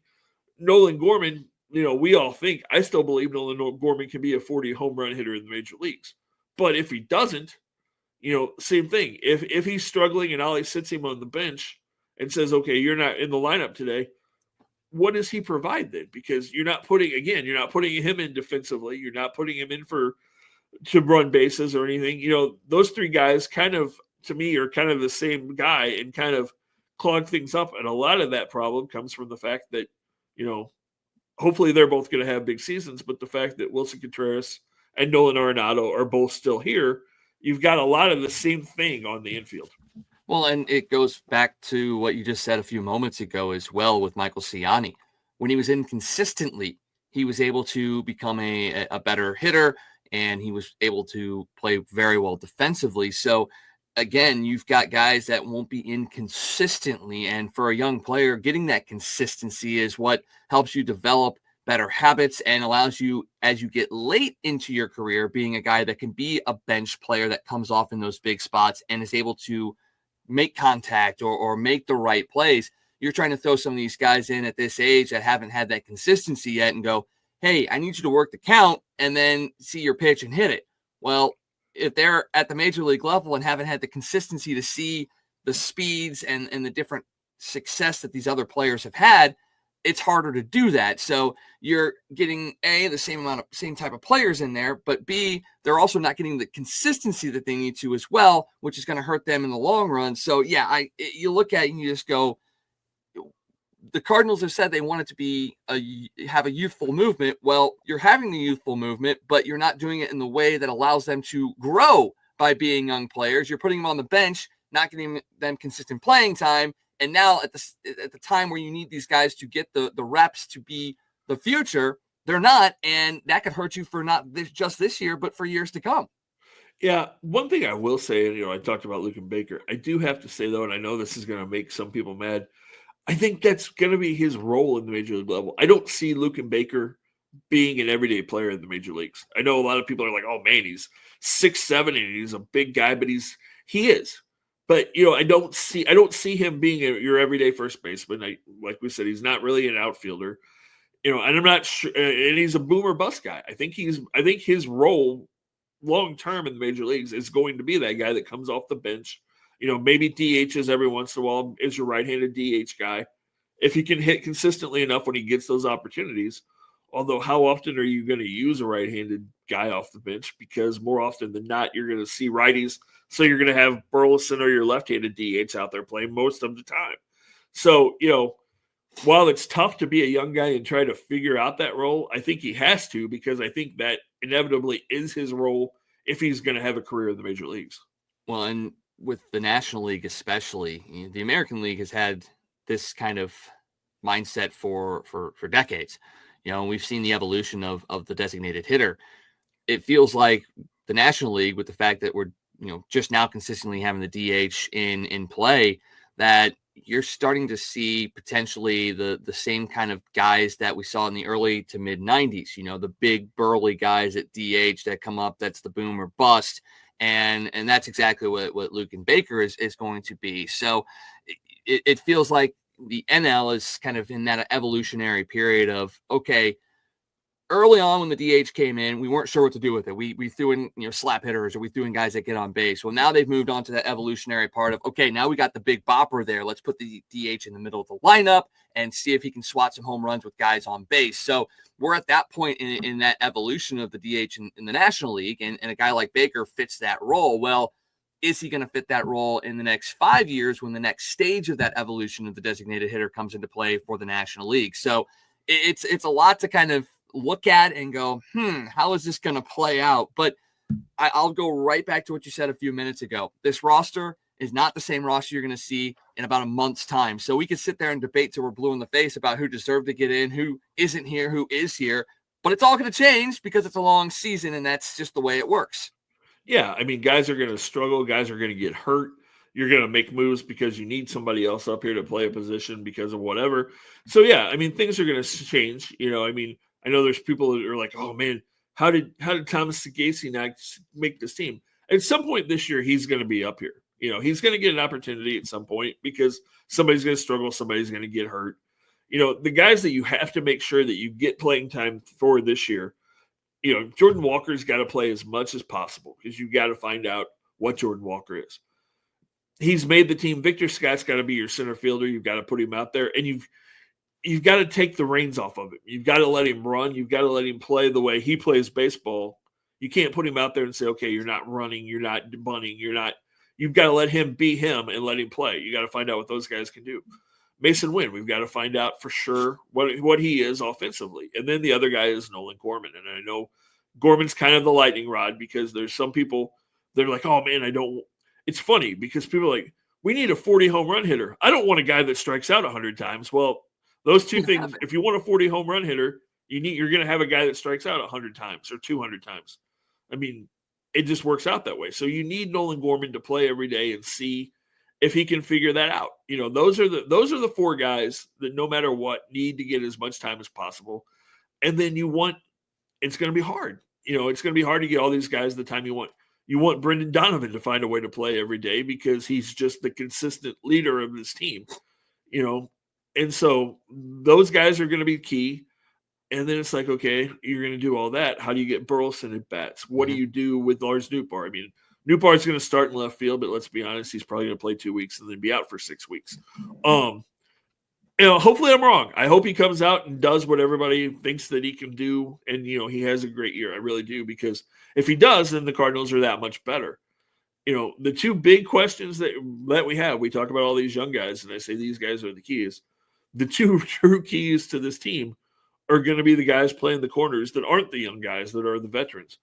Nolan Gorman, we all think, I still believe Nolan Gorman can be a 40 home run hitter in the major leagues. But if he doesn't, same thing. If he's struggling and Ollie sits him on the bench and says, okay, you're not in the lineup today, what does he provide then? Because you're not putting him in defensively. You're not putting him in to run bases or anything. Those three guys kind of, to me, are kind of the same guy and kind of clog things up. And a lot of that problem comes from the fact that, hopefully they're both going to have big seasons, but the fact that Wilson Contreras and Nolan Arenado are both still here, you've got a lot of the same thing on the infield. Well, and it goes back to what you just said a few moments ago as well with Michael Ciani. When he was inconsistently, he was able to become a better hitter, and he was able to play very well defensively. So, again, you've got guys that won't be inconsistently, and for a young player, getting that consistency is what helps you develop better habits and allows you, as you get late into your career, being a guy that can be a bench player that comes off in those big spots and is able to make contact or make the right plays. You're trying to throw some of these guys in at this age that haven't had that consistency yet and go, hey, I need you to work the count and then see your pitch and hit it. Well, if they're at the major league level and haven't had the consistency to see the speeds and the different success that these other players have had, it's harder to do that. So you're getting the same type of players in there, but B, they're also not getting the consistency that they need to as well, which is going to hurt them in the long run. So yeah, you look at it and you just go, the Cardinals have said they want it to have a youthful movement. Well, you're having the youthful movement, but you're not doing it in the way that allows them to grow by being young players. You're putting them on the bench, not getting them consistent playing time. And now at the time where you need these guys to get the reps to be the future, they're not. And that could hurt you for not just this year, but for years to come. Yeah. One thing I will say, I talked about Luke and Baker. I do have to say, though, and I know this is going to make some people mad, I think that's going to be his role in the major league level. I don't see Luke and Baker being an everyday player in the major leagues. I know a lot of people are like, oh, man, he's 6'7", and he's a big guy, but he is. But, I don't see him being your everyday first baseman. Like we said, he's not really an outfielder, and I'm not sure. And he's a boomer bust guy. I think his role long-term in the major leagues is going to be that guy that comes off the bench, maybe DHs every once in a while is your right-handed DH guy. If he can hit consistently enough when he gets those opportunities, although how often are you going to use a right-handed guy off the bench? Because more often than not, you're going to see righties. So you're going to have Burleson or your left-handed DH out there playing most of the time. So, while it's tough to be a young guy and try to figure out that role, I think he has to, because I think that inevitably is his role if he's going to have a career in the major leagues. Well, and with the National League especially, the American League has had this kind of mindset for decades. We've seen the evolution of the designated hitter. It feels like the National League, with the fact that we're just now consistently having the DH in play, that you're starting to see potentially the same kind of guys that we saw in the early to mid 90s, the big burly guys at DH that come up, that's the boom or bust. And that's exactly what Luke and Baker is going to be. So it feels like the NL is kind of in that evolutionary period of, okay, early on when the DH came in, we weren't sure what to do with it. We threw in, slap hitters, or we threw in guys that get on base. Well, now they've moved on to that evolutionary part of, okay, now we got the big bopper there. Let's put the DH in the middle of the lineup and see if he can swat some home runs with guys on base. So we're at that point in that evolution of the DH in the National League, and a guy like Baker fits that role. Well, is he going to fit that role in the next 5 years when the next stage of that evolution of the designated hitter comes into play for the National League? So it's a lot to kind of look at and go, how is this going to play out? But I'll go right back to what you said a few minutes ago. This roster is not the same roster you're going to see in about a month's time. So we could sit there and debate till we're blue in the face about who deserved to get in, who isn't here, who is here. But it's all going to change because it's a long season, and that's just the way it works. Yeah, I mean, guys are going to struggle. Guys are going to get hurt. You're going to make moves because you need somebody else up here to play a position because of whatever. So, yeah, I mean, things are going to change. I know there's people that are like, oh, man, how did Thomas Sagasi not make this team? At some point this year, he's going to be up here. He's going to get an opportunity at some point because somebody's going to struggle. Somebody's going to get hurt. The guys that you have to make sure that you get playing time for this year, Jordan Walker's got to play as much as possible because you got to find out what Jordan Walker is. He's made the team. Victor Scott's got to be your center fielder. You've got to put him out there, and you've got to take the reins off of him. You've got to let him run. You've got to let him play the way he plays baseball. You can't put him out there and say, okay, you're not running, you're not bunting, you've got to let him be him and let him play. You got to find out what those guys can do. Mason Wynn, we've got to find out for sure what he is offensively. And then the other guy is Nolan Gorman. And I know Gorman's kind of the lightning rod because there's some people, they're like, oh, man, it's funny because people are like, we need a 40 home run hitter. I don't want a guy that strikes out 100 times. Well, those two things, if you want a 40 home run hitter, you're going to have a guy that strikes out 100 times or 200 times. I mean, it just works out that way. So you need Nolan Gorman to play every day and see if he can figure that out. Those are the four guys that no matter what need to get as much time as possible. And then it's going to be hard. It's going to be hard to get all these guys the time you want. You want Brendan Donovan to find a way to play every day because he's just the consistent leader of this team, and so those guys are going to be key. And then it's like, okay, you're going to do all that. How do you get Burleson at bats? What do you do with Lars Nootbaar? I mean, Nootbaar's going to start in left field, but let's be honest, he's probably going to play 2 weeks and then be out for 6 weeks. Hopefully I'm wrong. I hope he comes out and does what everybody thinks that he can do. And, he has a great year. I really do, because if he does, then the Cardinals are that much better. The two big questions that we have, we talk about all these young guys, and I say these guys are the keys. The two true keys to this team are going to be the guys playing the corners that aren't the young guys, that are the veterans.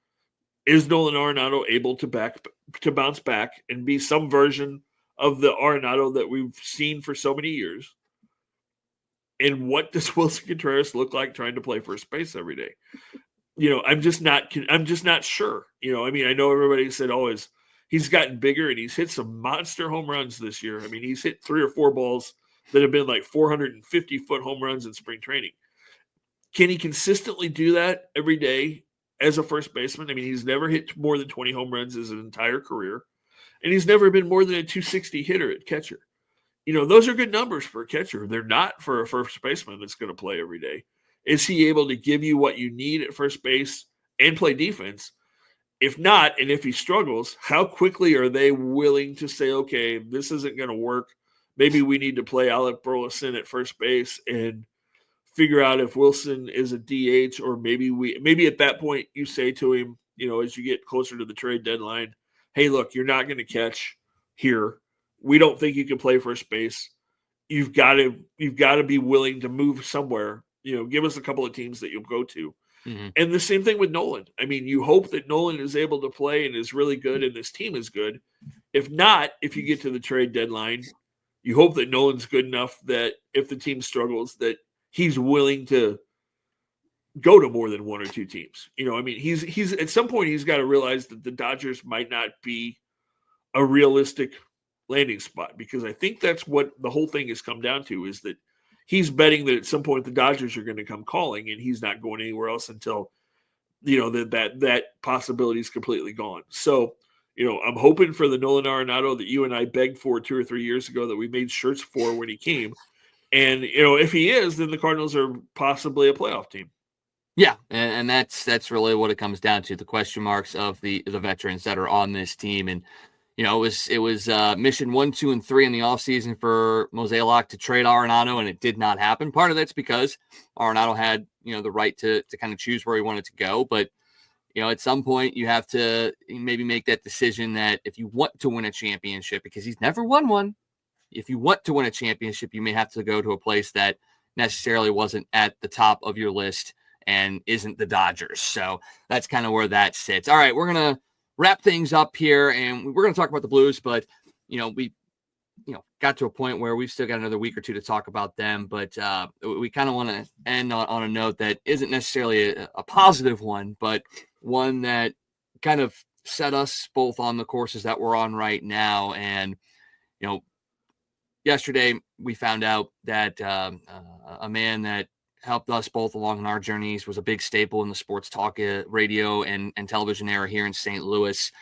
Is Nolan Arenado able to bounce back and be some version of the Arenado that we've seen for so many years? And what does Wilson Contreras look like trying to play first base every day? I'm just not sure. I know everybody said, he's gotten bigger and he's hit some monster home runs this year. I mean, he's hit 3 or 4 balls that have been like 450-foot home runs in spring training. Can he consistently do that every day as a first baseman? I mean, he's never hit more than 20 home runs his entire career, and he's never been more than a 260 hitter at catcher. Those are good numbers for a catcher. They're not for a first baseman that's going to play every day. Is he able to give you what you need at first base and play defense? If not, and if he struggles, how quickly are they willing to say, okay, this isn't going to work. Maybe we need to play Alec Burleson at first base and figure out if Wilson is a DH, or maybe at that point you say to him, as you get closer to the trade deadline, hey, look, you're not going to catch here. We don't think you can play first base. You've got to be willing to move somewhere. Give us a couple of teams that you'll go to. Mm-hmm. And the same thing with Nolan. I mean, you hope that Nolan is able to play and is really good and this team is good. If not, if you get to the trade deadline, you hope that Nolan's good enough that if the team struggles, that he's willing to go to more than 1 or 2 teams. He's at some point he's got to realize that the Dodgers might not be a realistic landing spot, because I think that's what the whole thing has come down to, is that he's betting that at some point the Dodgers are going to come calling and he's not going anywhere else until, that possibility is completely gone. So, I'm hoping for the Nolan Arenado that you and I begged for 2 or 3 years ago, that we made shirts for when he came. And, if he is, then the Cardinals are possibly a playoff team. Yeah, and that's really what it comes down to, the question marks of the veterans that are on this team. And it was mission 1, 2, and 3 in the offseason for Mozeliak to trade Arenado, and it did not happen. Part of that's because Arenado had the right to kind of choose where he wanted to go, but at some point you have to maybe make that decision that if you want to win a championship, because he's never won one, if you want to win a championship, you may have to go to a place that necessarily wasn't at the top of your list and isn't the Dodgers. So that's kind of where that sits. All right, we're going to wrap things up here, and we're going to talk about the Blues, but we got to a point where we've still got another week or two to talk about them, but we kind of want to end on a note that isn't necessarily a positive one, but one that kind of set us both on the courses that we're on right now. And yesterday we found out that a man that helped us both along in our journeys, was a big staple in the sports talk radio and television era here in St. Louis.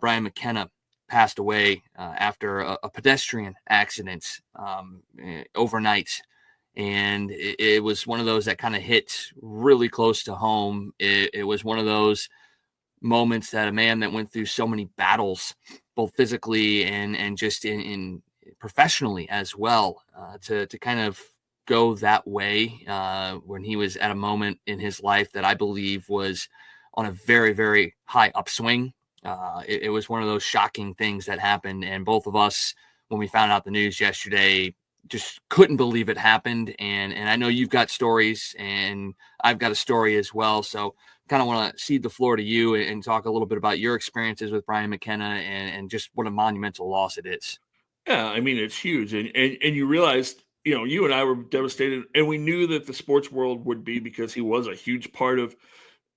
Brian McKenna passed away after a pedestrian accident overnight. And it was one of those that kind of hit really close to home. It was one of those moments that a man that went through so many battles, both physically and just in professionally as well, to kind of go that way when he was at a moment in his life that I believe was on a very, very high upswing. It was one of those shocking things that happened. And both of us, when we found out the news yesterday, just couldn't believe it happened. And I know you've got stories and I've got a story as well. So kind of want to cede the floor to you and talk a little bit about your experiences with Brian McKenna and just what a monumental loss it is. Yeah, I mean, it's huge. And you realized, you and I were devastated, and we knew that the sports world would be, because he was a huge part of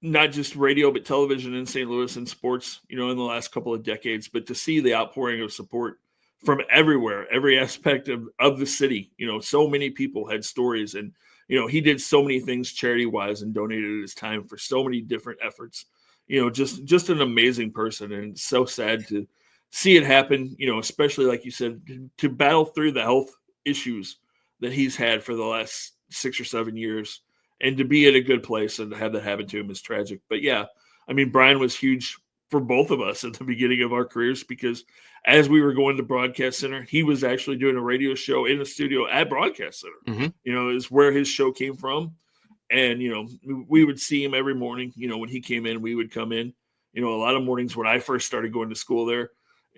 not just radio, but television in St. Louis and sports, in the last couple of decades. But to see the outpouring of support from everywhere, every aspect of the city, so many people had stories, and, he did so many things charity wise and donated his time for so many different efforts, just an amazing person. And it's so sad to see it happen, especially like you said, to battle through the health issues that he's had for the last 6 or 7 years, and to be in a good place and to have that happen to him is tragic. But yeah, I mean, Brian was huge for both of us at the beginning of our careers, because as we were going to Broadcast Center, he was actually doing a radio show in the studio at Broadcast Center, is where his show came from. And, we would see him every morning, when he came in, we would come in, a lot of mornings when I first started going to school there,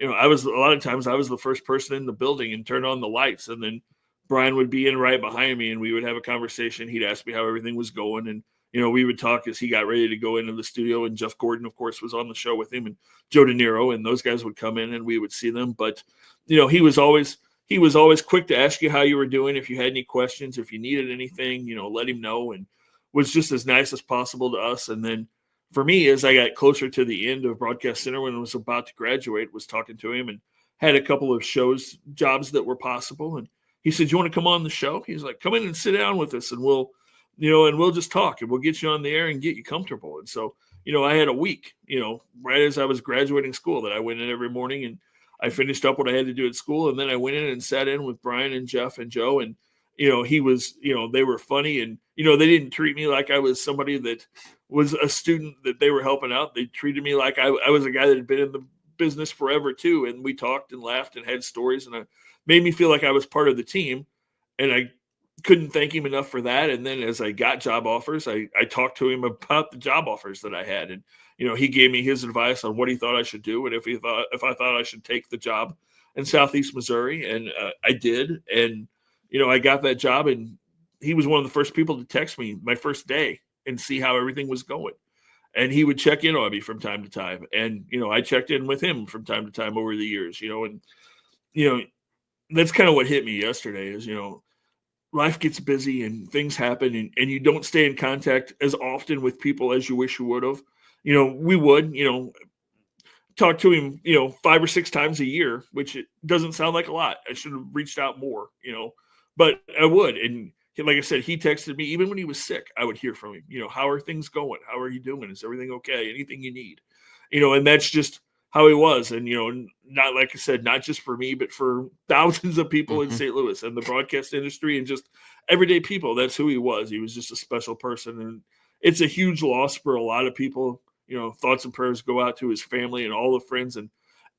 a lot of times I was the first person in the building and turned on the lights, and then Brian would be in right behind me and we would have a conversation. He'd ask me how everything was going. And, we would talk as he got ready to go into the studio, and Jeff Gordon, of course, was on the show with him, and Joe De Niro, and those guys would come in and we would see them. But, he was always quick to ask you how you were doing. If you had any questions, if you needed anything, let him know, and was just as nice as possible to us. And then for me, as I got closer to the end of Broadcast Center, when I was about to graduate, was talking to him and had a couple of jobs that were possible. And he said, "You want to come on the show?" He's like, "Come in and sit down with us, and we'll just talk, and we'll get you on the air and get you comfortable." And so, I had a week, right as I was graduating school, that I went in every morning and I finished up what I had to do at school. And then I went in and sat in with Brian and Jeff and Joe. And, he was, they were funny, and, they didn't treat me like I was somebody that was a student that they were helping out. They treated me like I was a guy that had been in the business forever too. And we talked and laughed and had stories, and it made me feel like I was part of the team. And I couldn't thank him enough for that. And then as I got job offers, I talked to him about the job offers that I had. And, he gave me his advice on what he thought I should do. And if I thought I should take the job in Southeast Missouri. And I did. And, I got that job, and he was one of the first people to text me my first day and see how everything was going. And he would check in on me from time to time. And, I checked in with him from time to time over the years, and, that's kind of what hit me yesterday is, life gets busy and things happen, and you don't stay in contact as often with people as you wish you would have. We would, talk to him, 5 or 6 times a year, which it doesn't sound like a lot. I should have reached out more, but I would. And like I said, he texted me even when he was sick. I would hear from him, how are things going? How are you doing? Is everything okay? Anything you need? And that's just how he was. And, not, like I said, not just for me, but for thousands of people in St. Louis and the broadcast industry and just everyday people. That's who he was. He was just a special person. it's a huge loss for a lot of people. Thoughts and prayers go out to his family and all the friends and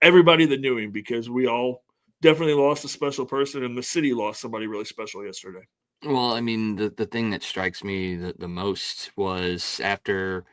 everybody that knew him, because we all definitely lost a special person, and the city lost somebody really special yesterday. Well, I mean, the thing that strikes me the most was after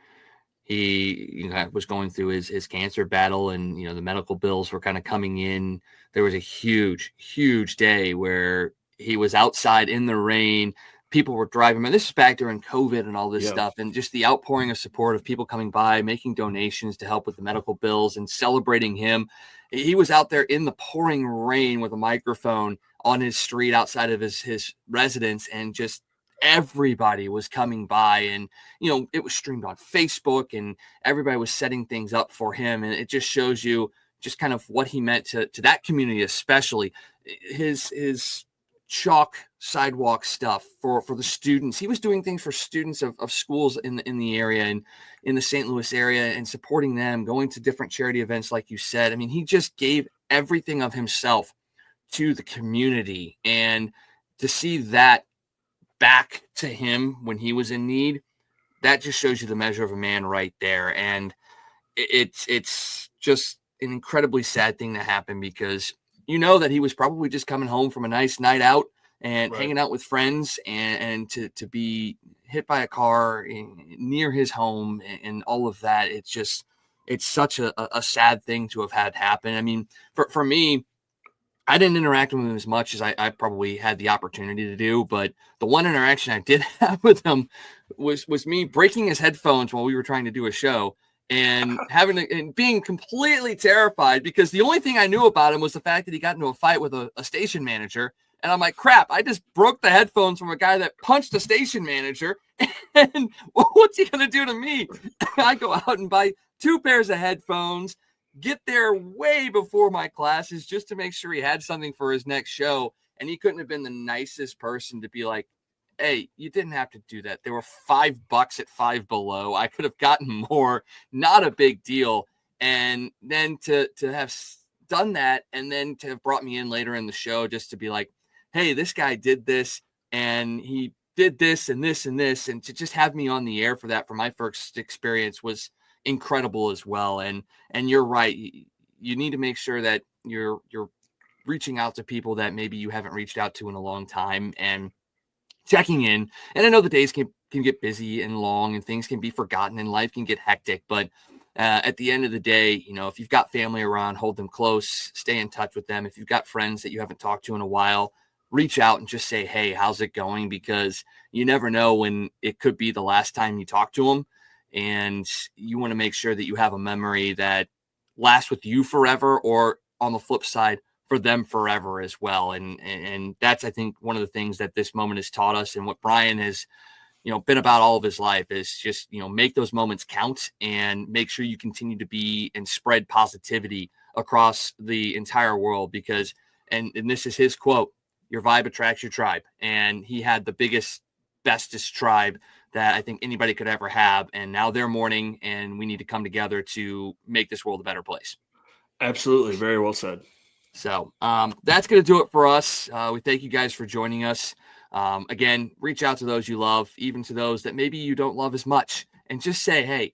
he was going through his cancer battle, and the medical bills were kind of coming in. There was a huge day where he was outside in the rain. People were driving. And this is back during COVID and all this stuff, and just the outpouring of support of people coming by, making donations to help with the medical bills and celebrating him. He was out there in the pouring rain with a microphone on his street outside of his residence, and just everybody was coming by, and it was streamed on Facebook, and everybody was setting things up for him. And it just shows you just kind of what he meant to that community, especially his chalk sidewalk stuff for the students. He was doing things for students of schools in the area and in the St. Louis area, and supporting them, going to different charity events, like you said. I mean, he just gave everything of himself to the community, and to see that back to him when he was in need, that just shows you the measure of a man right there. And it's just an incredibly sad thing to happen, because that he was probably just coming home from a nice night out and hanging out with friends, and to be hit by a car near his home and all of that. It's such a sad thing to have had happen. I mean, for me, I didn't interact with him as much as I probably had the opportunity to do, but the one interaction I did have with him was me breaking his headphones while we were trying to do a show, and and being completely terrified, because the only thing I knew about him was the fact that he got into a fight with a station manager. And I'm like, crap, I just broke the headphones from a guy that punched a station manager. And what's he going to do to me? I go out and buy 2 pairs of headphones, get there way before my classes just to make sure he had something for his next show. And he couldn't have been the nicest person to be like, hey, you didn't have to do that. There were $5 at Five Below. I could have gotten more. Not a big deal. And then to have done that, and then to have brought me in later in the show just to be like, hey, this guy did this, and he did this and this and this. And to just have me on the air for that, for my first experience, was incredible as well. And you're right. You need to make sure that you're reaching out to people that maybe you haven't reached out to in a long time, and checking in. And I know the days can get busy and long, and things can be forgotten, and life can get hectic. But at the end of the day, if you've got family around, hold them close, stay in touch with them. If you've got friends that you haven't talked to in a while, reach out and just say, hey, how's it going? Because you never know when it could be the last time you talk to them. And you want to make sure that you have a memory that lasts with you forever, or on the flip side, for them forever as well. And that's, I think, one of the things that this moment has taught us, and what Brian has, been about all of his life, is just, make those moments count, and make sure you continue to be and spread positivity across the entire world. Because, and this is his quote, your vibe attracts your tribe. And he had the biggest, bestest tribe that I think anybody could ever have. And now they're mourning, and we need to come together to make this world a better place. Absolutely. Very well said. So that's going to do it for us. We thank you guys for joining us. Again, reach out to those you love, even to those that maybe you don't love as much, and just say, hey,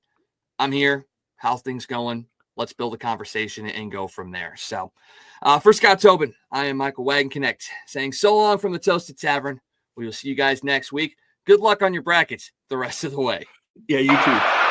I'm here. How's things going? Let's build a conversation and go from there. So for Scott Tobin, I am Michael Wagenknecht, saying so long from the Toasted Tavern. We will see you guys next week. Good luck on your brackets the rest of the way. Yeah, you too.